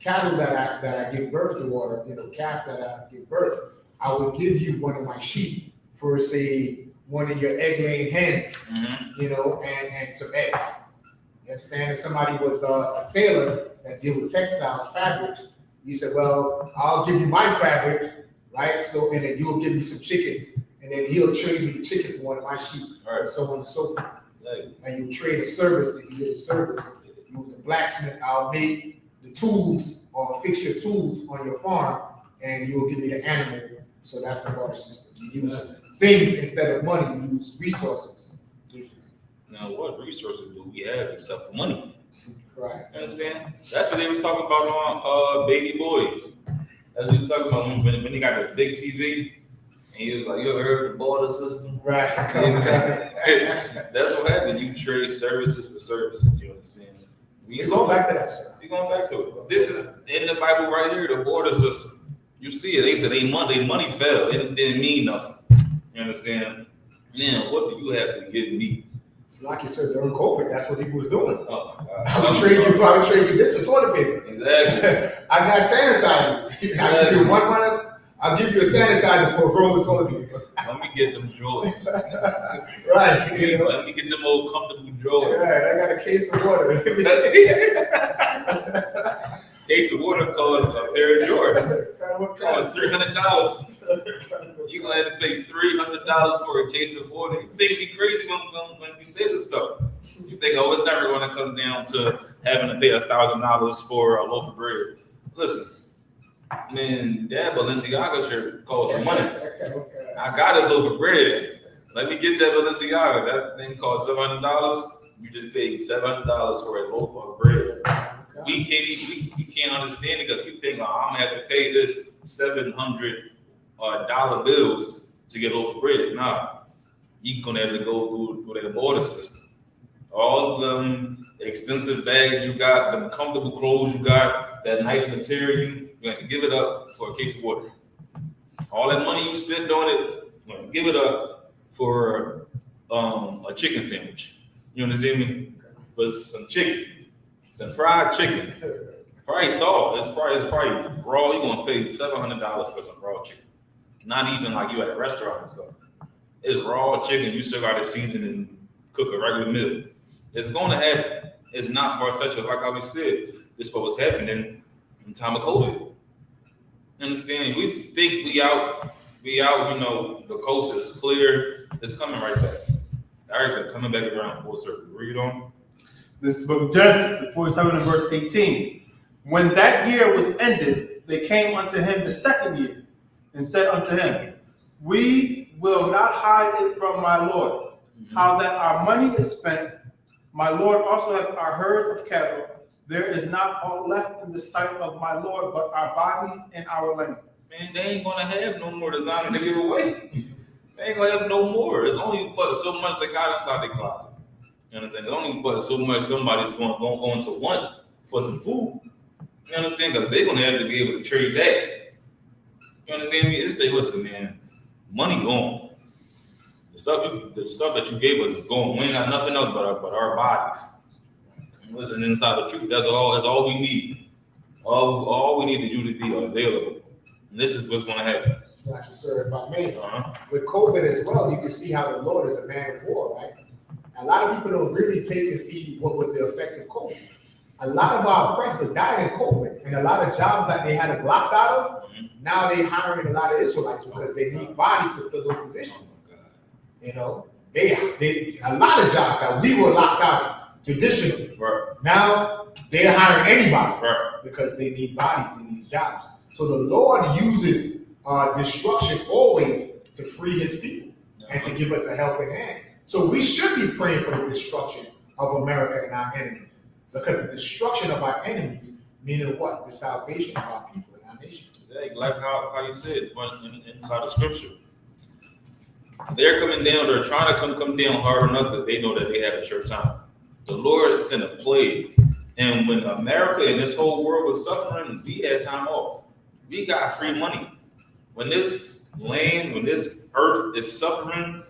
cattle that I give birth to, or calf that I give birth, I would give you one of my sheep for, say, one of your egg-laying hens, and some eggs. You understand? If somebody was a tailor that deal with textiles, fabrics, he said, well, I'll give you my fabrics, right? So, and then you'll give me some chickens, and then he'll trade me the chicken for one of my sheep, and so on and so forth. Right. And you trade a service. If you did a service, you was a blacksmith, I'll make the tools or fix your tools on your farm, and you'll give me the animal. So that's the barter system. You use things instead of money. You use resources. Now, what resources do we have except for money? Right. You understand? That's what they was talking about on Baby Boy. That's what he was talking about when he got the big TV. And he was like, you ever heard of the barter system? Right. That's what happened. You trade services for services. You understand? We're going back to that, sir. We're going back to it. This is in the Bible right here, the barter system. You see it. They said they money fell. It didn't mean nothing. You understand? Now, what do you have to give me? It's like you said during COVID, that's what he was doing. Oh my God. I would trade you this for toilet paper. Exactly. I got sanitizers. Exactly. I give you I'll give you a sanitizer for a roll of toilet paper. Let me get them drawers. Right. Let me get them old comfortable drawers. Right. I got a case of water. Case of water costs a pair of Jordans. Costs $300. You're gonna have to pay $300 for a case of water. You think it'd be crazy when we say this stuff. You think, oh, it's never gonna come down to having to pay $1,000 for a loaf of bread. Listen, man, that Balenciaga shirt costs some money. I got this loaf of bread. Let me get that Balenciaga. That thing costs $700. You just paid $700 for a loaf of bread. We can't understand it because we think, oh, I'm gonna have to pay this $700 dollar bills to get a loaf of bread. Nah, you're gonna have to go through that border system. All them expensive bags you got, them comfortable clothes you got, that nice material, you have to give it up for a case of water. All that money you spend on it, you have to give it up for a chicken sandwich. You understand me? For some chicken. Some fried chicken, probably thawed. It's probably raw. You're gonna pay $700 for some raw chicken. Not even like you at a restaurant or something. It's raw chicken. You still got to season and cook a regular meal. It's gonna happen. It's not far-fetched. Like how we said, this is what was happening in time of COVID. Understand? We think we out, the coast is clear. It's coming right back. Everything coming back around full circle. Read on. This is the book of Genesis, 47 and verse 18. When that year was ended, they came unto him the second year, and said unto him, we will not hide it from my Lord, how that our money is spent. My Lord also hath our herds of cattle. There is not aught left in the sight of my Lord, but our bodies and our lands. Man, they ain't gonna have no more designer to give away. They ain't gonna have no more. It's only but so much they got inside their closet. You understand? It's only but so much somebody's going to want for some food. You understand? Because they're gonna have to be able to trade that. You understand me? They say, listen, man, money gone. The stuff that you gave us is gone. We ain't got nothing else but our bodies. Listen, inside the truth, that's all we need. All we need you to be available. And this is what's gonna happen. Actually, sir, if I may, with COVID as well, you can see how the Lord is a man of war, right? A lot of people don't really take and see what was the effect of COVID. A lot of our oppressors died in COVID, and a lot of jobs that they had us locked out of, now they're hiring a lot of Israelites because they need bodies to fill those positions. You know, they a lot of jobs that we were locked out of traditionally. Right. Now they're hiring anybody, right, because they need bodies in these jobs. So the Lord uses destruction always to free his people and to give us a helping hand. So we should be praying for the destruction of America and our enemies, because the destruction of our enemies meaning what? The salvation of our people and our nation. Yeah, like how you said, inside the scripture. They're coming down, they're trying to come down hard enough because they know that they have a short time. The Lord sent a plague. And when America and this whole world was suffering, we had time off. We got free money. When this land, when this earth is suffering,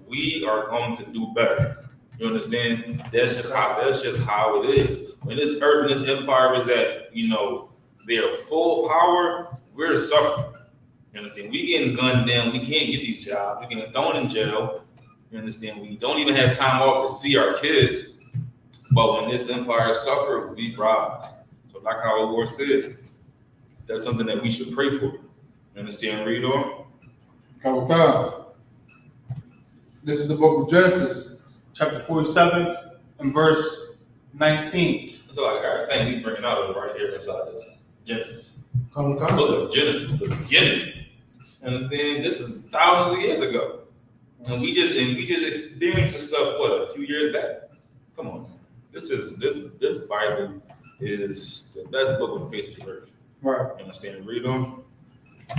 we are going to do better. You understand? That's just how it is. When this earth and this empire is at, their full power, we're suffering. You understand? We getting gunned down. We can't get these jobs. We're getting thrown in jail. You understand? We don't even have time off to see our kids. But when this empire suffers, we rise. So like how the Lord said, that's something that we should pray for. You understand? Read on. Okay. This is the book of Genesis, chapter 47 and verse 19. So like everything we bringing out right here inside this Genesis. Book of Genesis, the beginning. Understand? This is thousands of years ago. And we just experienced this stuff, a few years back? Come on. This Bible is the best book on the face of the earth. Right. You understand? Read on.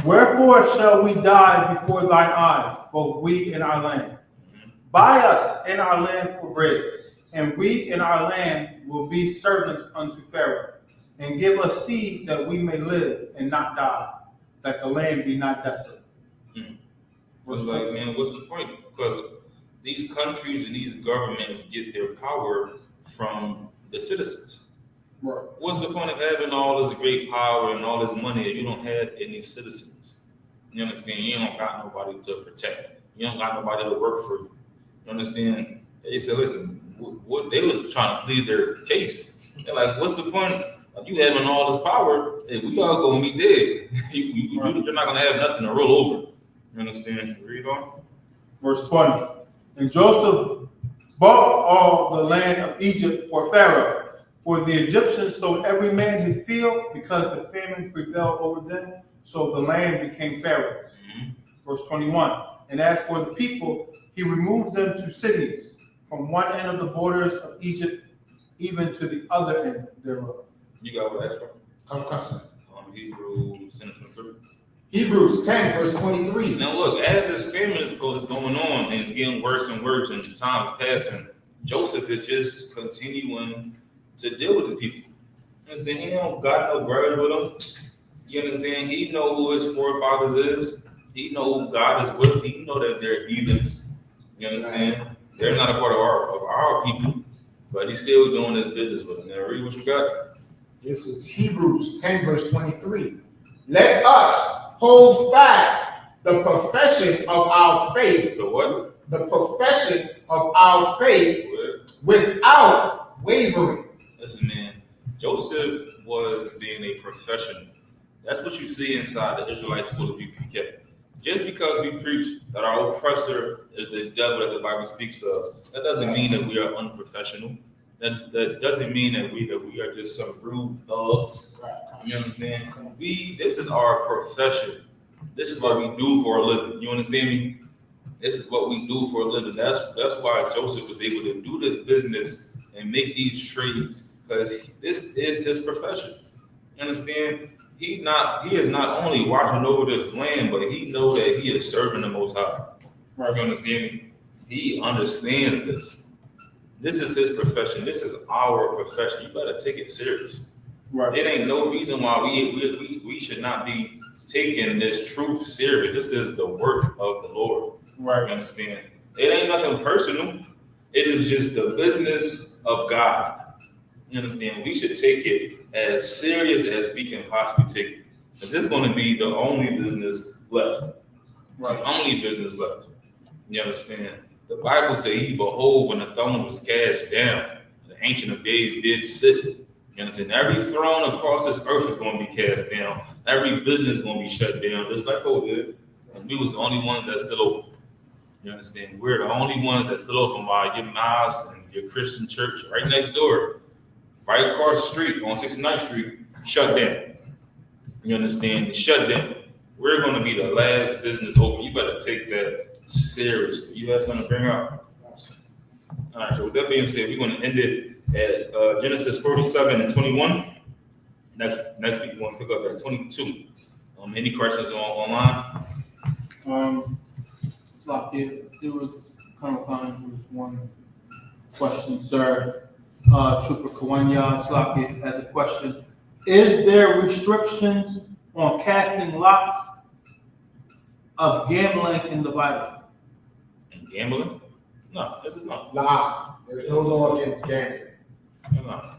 Wherefore shall we die before thine eyes, both we and our land? Buy us in our land for bread, and we in our land will be servants unto Pharaoh, and give us seed that we may live and not die, that the land be not desolate. What's the point? Because these countries and these governments get their power from the citizens. Right. What's the point of having all this great power and all this money if you don't have any citizens? You understand? You don't got nobody to protect. You don't got nobody to work for you. You understand? They said, listen, what they was trying to plead their case. They're like, what's the point of you having all this power if we all gonna be dead? You're not gonna have nothing to roll over. You understand? Read on. Verse 20. And Joseph bought all the land of Egypt for Pharaoh, for the Egyptians sold every man his field, because the famine prevailed over them, so the land became Pharaoh's. Verse 21. And as for the people, he removed them to cities, from one end of the borders of Egypt, even to the other end thereof. You got what that's Come. Hebrews 10:23. Hebrews 10, verse 23. Now look, as this famine is going on and it's getting worse and worse and the time is passing, Joseph is just continuing to deal with his people. You understand? He don't got no grudge with them. You understand? He know who his forefathers is. He know who God is with. He know that they're heathens. You understand? Right. They're not a part of our people, but he's still doing his business with them. Now read what you got. This is Hebrews 10, verse 23. Let us hold fast the profession of our faith. The what? The profession of our faith without wavering. Listen, man, Joseph was being a professional. That's what you see inside the Israelite school of U.P.K. Just because we preach that our oppressor is the devil that the Bible speaks of, that doesn't mean that we are unprofessional. That doesn't mean that we are just some rude thugs. You understand? This is our profession. This is what we do for a living. You understand me? This is what we do for a living. That's why Joseph was able to do this business and make these trades, because this is his profession. You understand? He is not only watching over this land, but he knows that he is serving the Most High. Right. You understand me? He understands this. This is his profession. This is our profession. You better take it serious. Right. It ain't no reason why we should not be taking this truth serious. This is the work of the Lord. Right. You understand? It ain't nothing personal. It is just the business of God. You understand? We should take it as serious as we can possibly take it. Because this is going to be the only business left. Right. The only business left. You understand? The Bible says, behold, when the throne was cast down, the Ancient of Days did sit. You understand? Every throne across this earth is going to be cast down. Every business is going to be shut down, just like COVID. And we was the only ones that still open. You understand? We're the only ones that still open, while your mosque and your Christian church right next door, right across the street on 69th Street, shut down. You understand? Shut down. We're going to be the last business open. You better take that seriously. You have something to bring up? All right, so with that being said, we're going to end it at Genesis 47:21. Next week, we're going to pick up at 22. Any questions online? There was one question, sir. Trooper Kawanya has a question. Is there restrictions on casting lots of gambling in the Bible? Gambling? No, this is not. Nah, there's no law against gambling. No,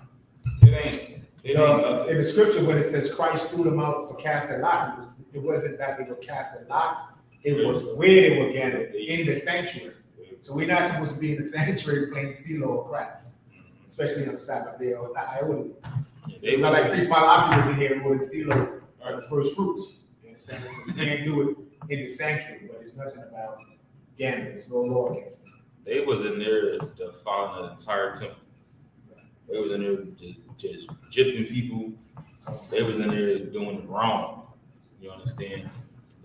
it ain't. In the scripture, when it says Christ threw them out for casting lots, it wasn't that they were casting lots. It was where they were gambling, in the sanctuary. So we're not supposed to be in the sanctuary playing CeeLo or craps, especially on the Sabbath day or the I.O.D. It's not like Priest Malachi was in here holding CeeLo or the first fruits. You understand? So we can't do it in the sanctuary, but there's nothing about gambling. There's no law against it. They was in there defiling the entire temple. They was in there just gypping people. They was in there doing it wrong. You understand?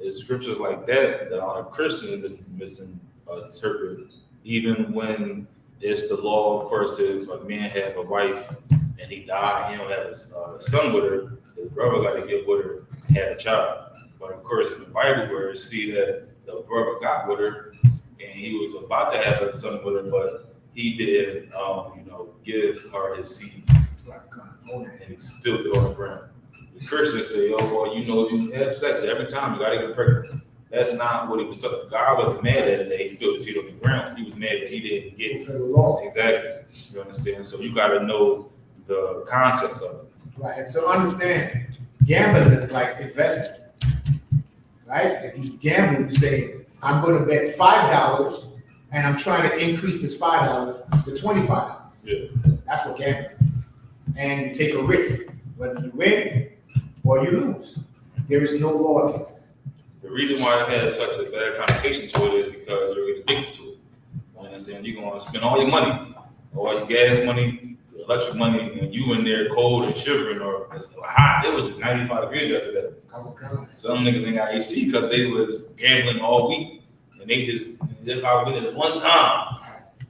It's scriptures like that a lot of Christians misinterpret. Even when it's the law, of course, if a man have a wife and he died, he don't have a son with her, his brother got to get with her, had a child. But of course, in the Bible, where you see that the brother got with her and he was about to have a son with her, but he did, give her his seed, and he spilled it on the ground. The Christians say, "Oh, well, you have sex every time, you gotta get pregnant." That's not what he was talking. God wasn't mad that he spilled the seed on the ground. He was mad that he didn't get it. For the law. Exactly. You understand? So you gotta know the context of it. Right. And so understand, gambling is like investing. Right? If you gamble, you say, I'm going to bet $5 and I'm trying to increase this $5 to $25. Yeah. That's what gambling is. And you take a risk, whether you win or you lose. There is no law against it. The reason why it has such a bad connotation to it is because you're addicted to it. You understand? You're going to spend all your money, all your gas money, your electric money, and you in there cold and shivering or it's hot. It was just 95 degrees yesterday. Some niggas ain't got AC because they was gambling all week. And they just, if I win this one time,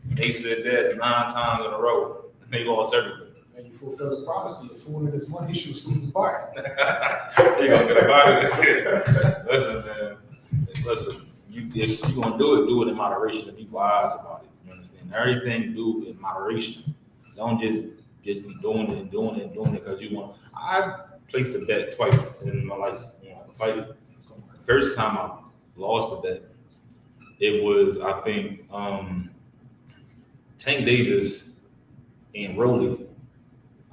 and they said that 9 times in a row, and they lost everything. And you fulfill the prophecy, the fool in his money should sleep apart. They gonna get about it. Listen, man. Listen, if you're gonna do it in moderation and people are eyes about it. You understand? Everything do in moderation. Don't just be doing it because you want. I placed a bet twice in my life. A fight. First time I lost a bet, it was I think Tank Davis and Rolly.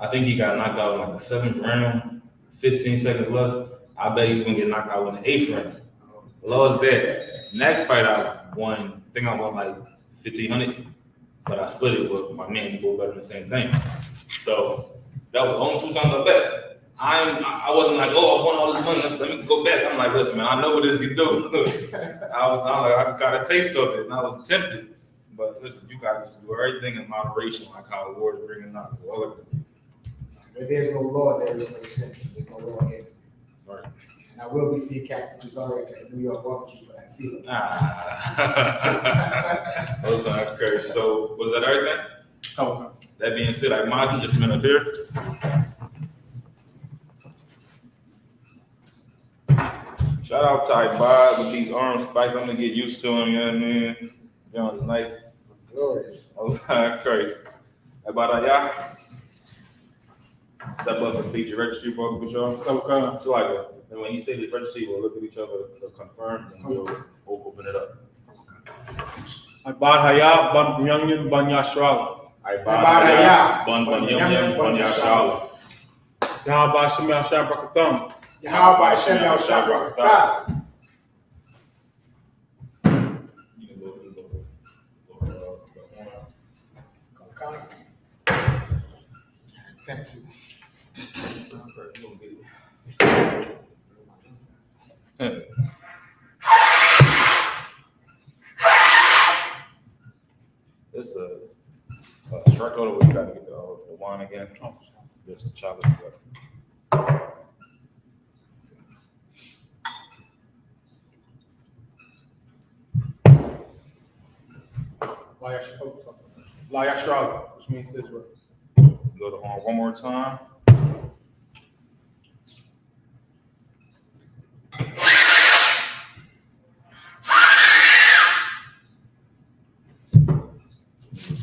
I think he got knocked out in like the 7th round, 15 seconds left. I bet he was gonna get knocked out in the 8th round. Lost that. Next fight I won, I think I won like $1,500, but I split it with my man. He both better than the same thing. So that was the only 2 times I bet. I wasn't like, oh, I won all this money. Let me go back. I'm like, listen, man, I know what this can do. I got a taste of it, and I was tempted. But listen, you gotta just do everything in moderation, like how the Lord's bringing out. Where there's no law, there is no sin. There's no law against it. Right. And I will be seeing Captain Tuzariak at the New York barbecue for that season. Listen, that's crazy. So was that everything? Okay. That being said, I mod you just a minute here. Shout out to I.S.U.P.K with these arm spikes. I'm gonna get used to them, you know what I mean? You know, it's nice. Glorious. I was crazy. About y'all. Step up and state your registry, bro, with y'all. Okay. So like, and when he states his registry, we'll look at each other to confirm, and we'll open it up. Abad Haya, Ban Bunyanyan, Ban Yashrala. I Ban Bunyanyan, Ban Yashrala. Yahweh Shem Yahshua Brakatham. Yahweh Shem Yahshua Brakatham. Tempted. It's a strike order. We gotta get the wine again. Just chop this up. La Yashrala, which means Israel. Go to horn one more time.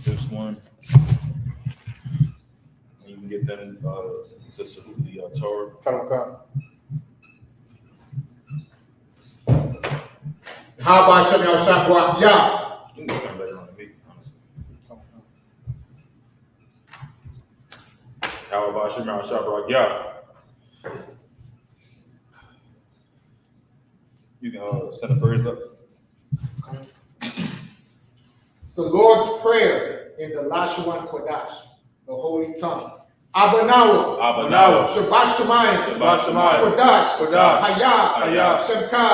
This one. And you can get them to salute the Torah. Come. Yahweh Shem Yahshua Brakatham. You can turn better on me, honestly. How about Shemar Shabrak? You can send the prayers up. It's the Lord's Prayer in the Lashawan Kodash, the Holy Tongue. Abanawa, Shabbat Shemayim, Kodash, Haya, Shemka,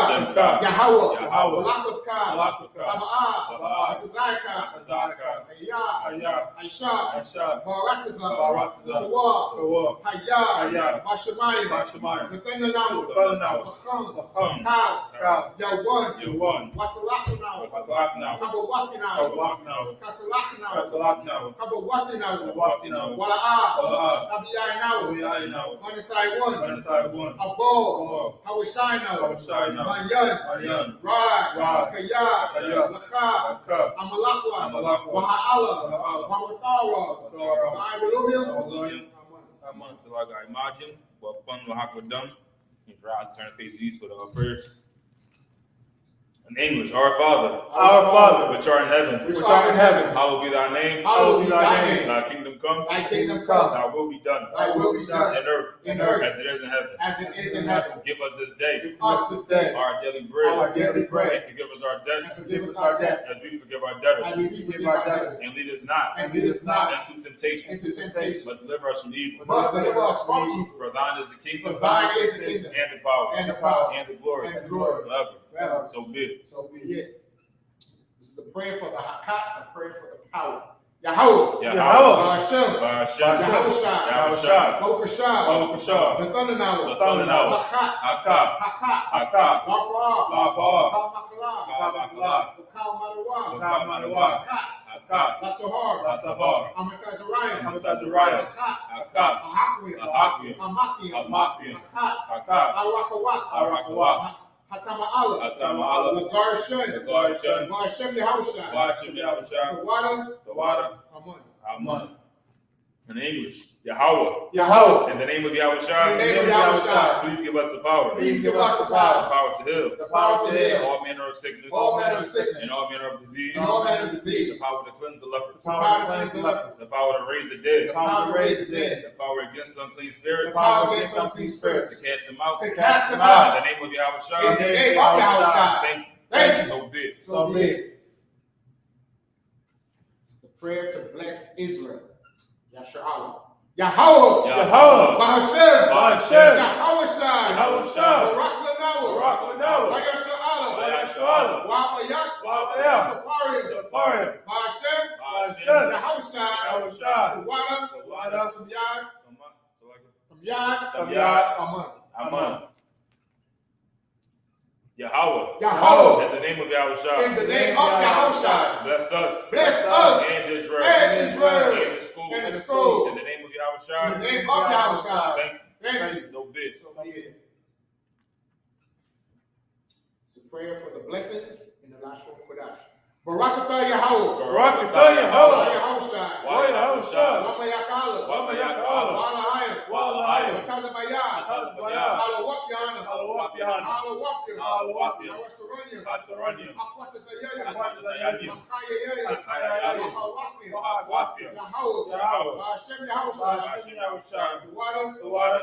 Yahweh, Malakavka, Aba'ah, Tizayka, I.S.U.P.K, Baratiza, Kawah, Haya, Bashemayim, Nathanawa, Lacham, Kal, Yawan, Wasalachanawa, Kabawakinawa, Kasalachanawa, Kabawakinawa, Wala'ah, Abiyaynawa, Manisai 1, Abo, Hawashaynawa, Manyan, Rai, Kaya, Lacha, Amalakwa, Waha'ala, Wawatawa, Ma'awilubium. Amen. So I got imagine what fun will happen done. You rise, turn face east for the prayers. In English, our Father, which art in heaven, hallowed be thy name. Thy kingdom come. Thy will be done. In earth, as it is in heaven. Give us this day. Our daily bread. And forgive us our debts. As we forgive our debtors. And lead us not into temptation. But deliver us from evil. For thine is the kingdom. And the power. And the glory. Forever. So be it. This is the prayer for the Hakat, the prayer for the power. Yahweh, Hashem, Yahushua, Bokashah, Nathanawa, Hakat, Bakra, Latahar, Amatazariah, Hakia, Arakawah, Hatama'ala, Lagar Yahushua, the water, Amun. In English, Yahweh. In the name of Yahushua. Please give us the power. The power to heal. All manner of sickness. And all manner of disease. The power to cleanse the lepers. The power to raise the dead. The power against unclean spirits. To cast them out. In the name of Yahushua. Thank you. So be it. The prayer to bless Israel. Yasher Allah. Yahweh. Yahweh. Bahashem. Bahashem. Yahawashi. Yahawashi. Barak Lanawa. Barak Lanawa. Vayashala. Vayashala. Wabayat. Wabayat. Saparim. Saparim. Bahashem. Bahashem. Yahawashi. Yahawashi. Wada. Wada. Tamyad. Aman. Aman. Yahweh. Yahweh. In the name of Yahushua. In the name of Yahushua. Bless us. Bless us. And Israel. And Israel. And the school. And the school. In the name of Yahushua. In the name of Yahushua. Thank you. Thank you. So big. So it's a prayer for the blessings in the last one Kodash. Barakatah Yahweh. Barakatah Yahweh. Yahushua. Yahushua. Wama Yakala. Wama Yakala. Wala Hayim. Wala Hayim. Wataza Bayah. Wataza Bayah. I.S.U.P. Yahanna. I.S.U.P. Yahanna. I.S.U.P. I.S.U.P. I.S.U.P. Asaranya. Akwata Zayayim. Akwata Zayayim. Achayayim. Achayayim. Wahawafim. Wahawafim. Yahweh. Yahweh. Bahashem Yahushua. Bahashem Yahushua. The water. The water.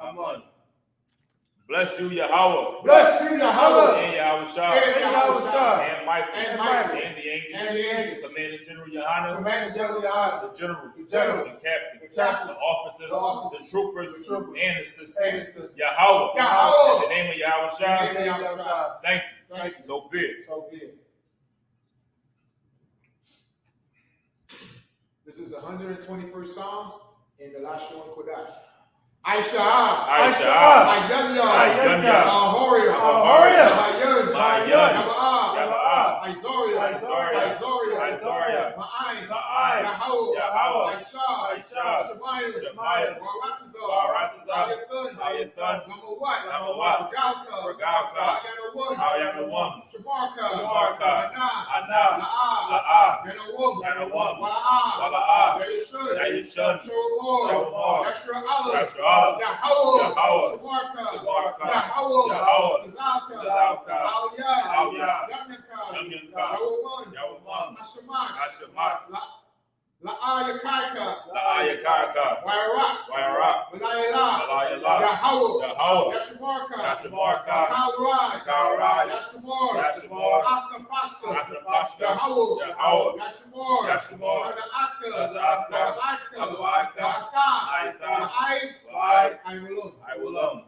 Amen. Bless you, Yahweh. Bless you, Yahweh. And Yahushua. And Yahushua. And Michael. And Michael. And the angels. And the angels. Commanding General Yohanna. Commander General Yahanna. The generals. The generals. The captains. The captains. The officers. The officers. The troopers. The troopers. And assistants. And assistants. Yahweh. Yahweh. In the name of Yahushua. In the name of Yahushua. Thank you. Thank you. So big. So big. This is the 121st Psalms in the last one Kodash. I.S.U.P. I.S.U.P. I.S.U.P. Ahoria. Ahoria. Mayan. Mayan. Yaba'ah. Izoria. Izoria. Izoria. Ma'ayin. Ma'ayin. Yahweh. Yahweh. I.S.U.P. I.S.U.P. Shemayim. Shemayim. Waratazah. Ayathan. Number what? Regalka. Ayana one. Shamarka. Anah. La'ah. Yanawum. Wala'ah. Yayishun. Shomor. Yahweh. Yahweh. Yahweh. Shamarka. Yahweh. Tazalka. Aliyah. Yamyaka. Yawaman. Hashamash. La'ayakaika. Wairak. Malayala. Yahweh. Yashamarka. Kalrai. Yashamor. Atnapashka. Yahweh. Yashamor. I will own.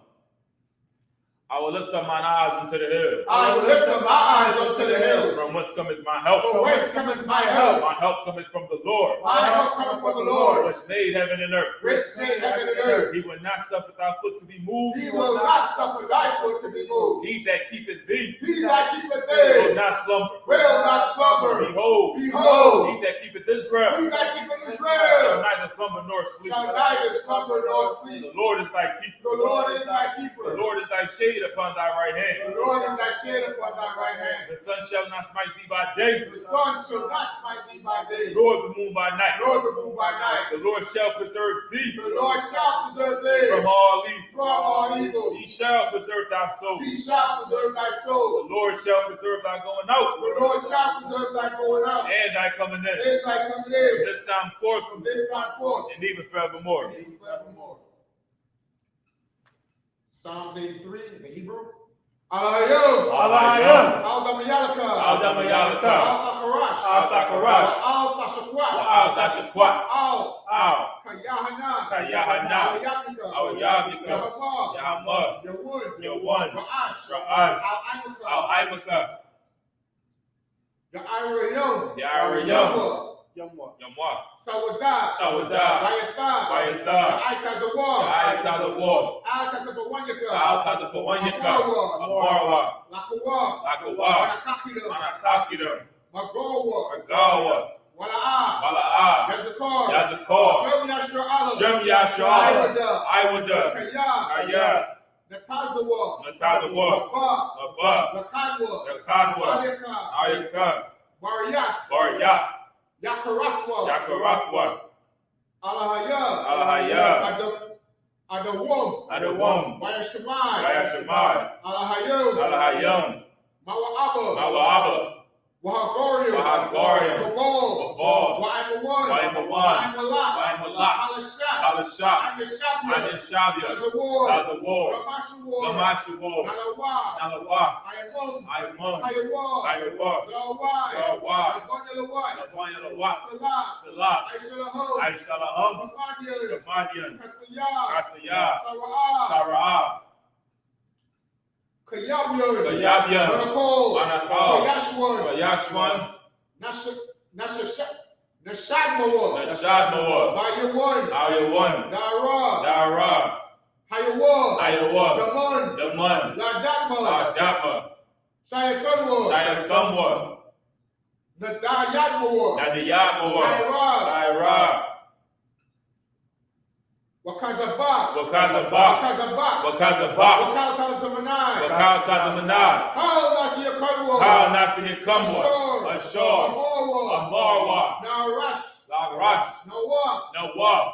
I will lift up mine eyes into the hills. I will lift up my eyes unto the hills. From whence cometh my help? From whence cometh my help? My help cometh from the Lord. My help cometh from the Lord, which made heaven and earth. which made heaven and earth. He will not suffer thy foot to be moved. He will not suffer thy foot to be moved. He that keepeth thee He that keepeth will thee not slumber. will not slumber. Behold, Behold, he that keepeth Israel he that keepeth shall Israel neither slumber nor sleep. shall neither slumber nor The sleep. Lord is thy keeper. The Lord is thy The keeper. Lord is thy shade upon thy right The hand. Lord is thy shade upon thy right hand. The sun shall not smite thee by day, The sun shall not smite thee by day, nor the moon by night. nor the moon by night. The Lord shall preserve thee The Lord shall preserve thee from all evil. from all evil. He shall preserve thy soul. He shall preserve thy The soul. Lord shall preserve thy going out The Lord shall preserve thy going out and thy coming in. and thy coming From in this time forth from this time forth and even forevermore. and even forevermore. Psalms 83 in the Hebrew. Al-Hayom. Al-Hayom. Al-Damayalaka. Al-Damayalaka. Al-Tacharash. Al-Tacharash. Al-Tashakwat. Al-Tashakwat. Al-Kayahanna. Kayahanna. Al-Yabika. Al-Yabika. Yahamah. Yahmah. Yawun. Yawan. Ra'ash. Ra'ash. Al-Imasa. Al-Imaka. Ya'irayom. Ya'irayom. Yamwa. Yamwa. Sawadah. Sawadah. Bayatah. Bayatah. Al-Itazawar. Al-Tazawar. Al-Tasabawanyaka. Al-Tazapawanyaka. Amorwa. Lachawa. Lakawa. Wanakakida. Manakakida. Magowa. Agawa. Wala'ah. Bala'ah. Yazakar. Yazakar. Shem Yashua. Shem Yashua. Iwada. Iwada. Kaya. Kaya. Natazawa. Natazawar. Abba. Abba. Lachadwa. Yakadwa. Aliyaka. Ayaka. Bariyat. Baryak. Yakarakwa. Yakarakwa. Alahaya. Alahaya. Adawum. Adawum. Vayashamai. Vayashamai. Alahayom. Alahayam. Mawa'aba. Mawa'aba. Wahagorium, Wahagorium, Gabal, Gabal, Waimawan, Waimawan, Waimalak, Waimalak, Halashah, Halashah, Andeshabia, Andeshabia, Tazawar, Tazawar, Gamashuwar, Gamashuwar, Nalawa, Nalawa, Ayamon, Ayamon, Ayawa, Ayawa, Zawai, Zawai, Abandalawai, Abandalawai, Salah, Salah, Aishalahom, Aishalahom, Gamadian, Gamadian, Kasayah, Kasayah, Sara'ah, Sara'ah, Kayabian, Kayabian, Manakol, Manakol, Kayashwan, Yashwan, Nashadmawar, Nashadmawar, Bayawan, Ayawan, Dara, Dara, Hayawa, Ayawa, Daman, Daman, Ladakma, Adama, Shayakanwa, Shayakamwa, Nadayatmawar, Nadiyatmawar, Naira, Naira, Wakazabak, Wakazabak, Wakazabak, Wakazabak, Wakatazamanai, Wakal Tazamanai, How Nasiya Kanwa, How Nasi Kamwa, Ashore, Amarwa, Amarwa, Narash, Larash, Nawa, Nawab,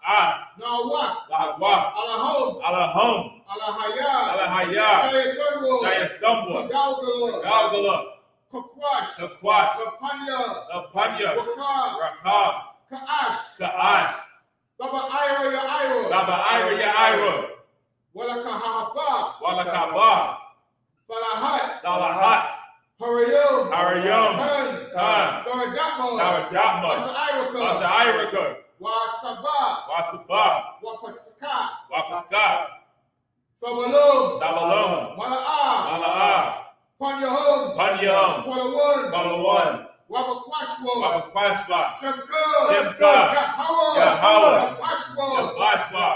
Ah, Nawa, Lawab, Alahom, Alahom, Alahaya, Alahaya, Shayakanwa, Shayakamwa, Pagalgala, Galgala, Kakwash, Kakwash, Lapanya, Lapanya, Waka, Raha, Kaash, Kaash, Baba Ira ya Ira, Baba Ira ya Ira, Wala Kahaba, Walakaba, Falahat, Dalahat, Harayum, Harayum, Han, Han, Daradakma, Naradama, Asa Iraka, Asa Iraka, Wasaba, Wasaba, Wapasaka, Wapaka, Sabalum, Dabalum, Mala'a, Mala'a, Panyahum, Panyam, Palawan, Balawan, Wabakwashwa, Wapakwashwa, Shemka, Shemka, Yahawa, Yabashwa, Yabashwa,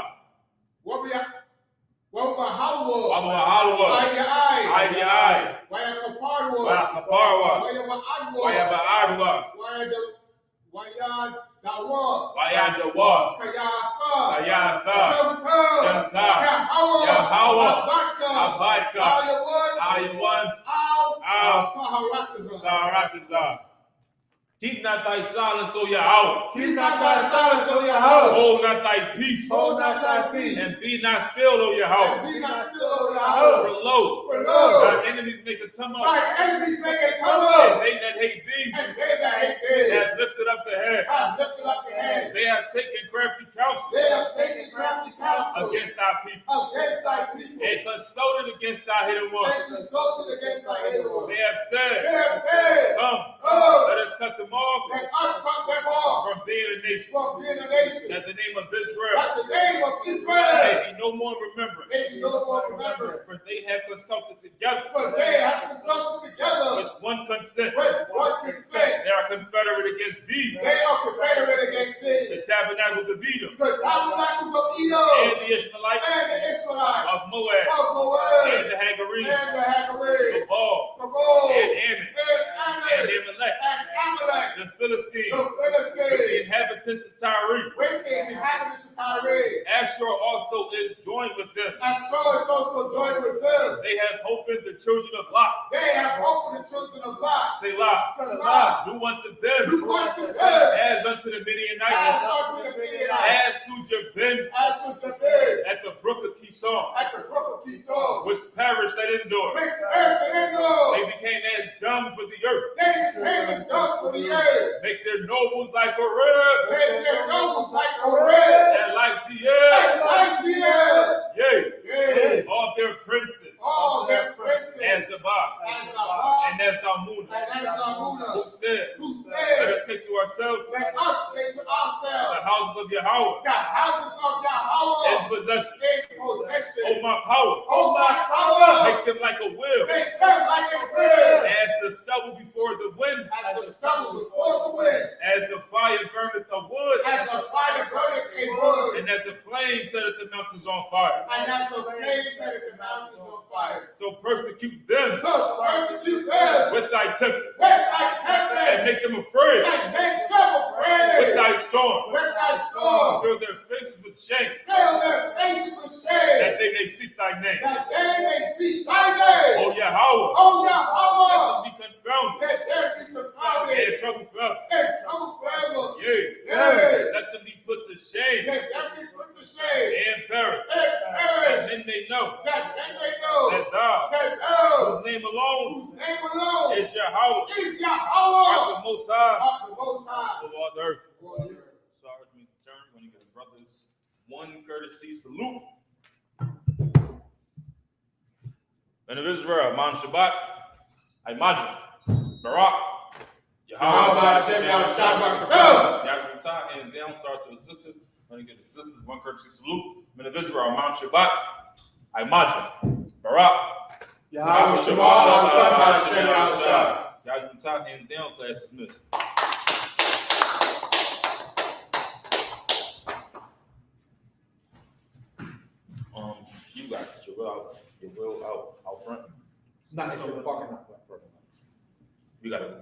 Wabahalwa, Wabahalwa, Ai, Wayakaparwa, Wayakaparwa, Wayabaadwa, Wayabaadwa, Wayadawa, Wayadawa, Kayafa, Kayatha, Shemka, Shemka, Yahawa, Yahawa, Abaka, Abadka, Ayawan, Ayawan, Al, Kaharataza. Zaratiza. Keep not thy silence, O Yahweh. Keep not thy silence, O Yahweh. Hold not thy peace. Hold not thy peace. And be not still, O Yahweh. Be not still, O Yahweh. For lo, For lo, thy enemies make a tumult. thy enemies make a And tumult, they that hate thee and they that hate thee have lifted up the head. have lifted up the head. They have taken crafty counsel They have taken crafty counsel against thy people. against thy people, And consulted against thy hidden ones. and consulted against thy hidden ones. They have said, They have said, come, come, let us cut them off let us cut them off from being a nation. from being a nation, That the name of Israel that the name of may Israel be no more remembered. may be no more remembered. For they have consulted together For they have consulted together with one consent. with one consent. They are confederate against thee, They are confederate against thee. the tabernacles of Edom, The tabernacles of and Edom the Ishmaelites and the Israelites of Moab, of Moab and the Hagarenes, and the Hagarenes, Gabal, the Bull, and Ammon, and and Ammon, Amalek, and Amalek, the Philistines, the with the Philistines, inhabitants of Tyre. with the inhabitants of Tyre. Ashur also is joined with them. Ashur is also joined with them. They have opened the children of Lot. They have opened the children of Lot. Selah, Salah, do unto them do unto them as unto the as Midianites, unto the Midianites, as to Jabin as to Jabin at the brook of Kishon, at the brook of Kishon, which perished at Endor. which perished in Endor. They became as dung for the earth. They became as dung for the earth. Make their nobles like a rib, Make their nobles like a red, and like and Ziel, like the earth. yea, Yea, all their princes, all their princes, as Zabah, as Sabbath, and as Zalmunna, and as Zamuna, who said, who let said, us take to ourselves let us take to the ourselves houses of Yahweh the houses of in Yahweh possession. in Oh, possession. my power, Oh, my power, make them like a wheel, make them like a wind, as the stubble before the wind, as the stubble before the wind, as the fire burneth the wood, as the fire burneth a wood, and as the flame setteth the mountains on fire. and as the flame setteth the mountains on fire. So persecute them So persecute them with thy tempest, with thy and make tempest, them afraid and make them afraid with thy storm. with thy storm. Fill their faces with shame, Fill their faces with shame, that they may seek thy name. that they may seek thy name. O Yahweh, O Yahweh, be confounded, let there be confounded and trouble forever. and trouble forever. Yea, Yea, let them be put to shame let them be put to shame and perish, and that perish, men may know that they may know that thou, that thou, whose name name alone whose name alone is Yahweh, is Yahweh, the Most High of the Most High. of all the earth. For the earth. Sorry, it means to turn. When you get the brothers one courtesy salute. Men of Israel, Man Shabbat, I.S.U.P.K, Barak, Yahweh Hashem Yahushua. Yahweh, hands down. Start to the sisters. When you get the sisters one courtesy salute. Men of Israel, Man Shabbat, I.S.U.P.K, Barak, Yahweh Shabbat Hashem Yahushua. Yahweh, hands down. Class dismissed. You got your will out front. Not, it's in the parking lot. You gotta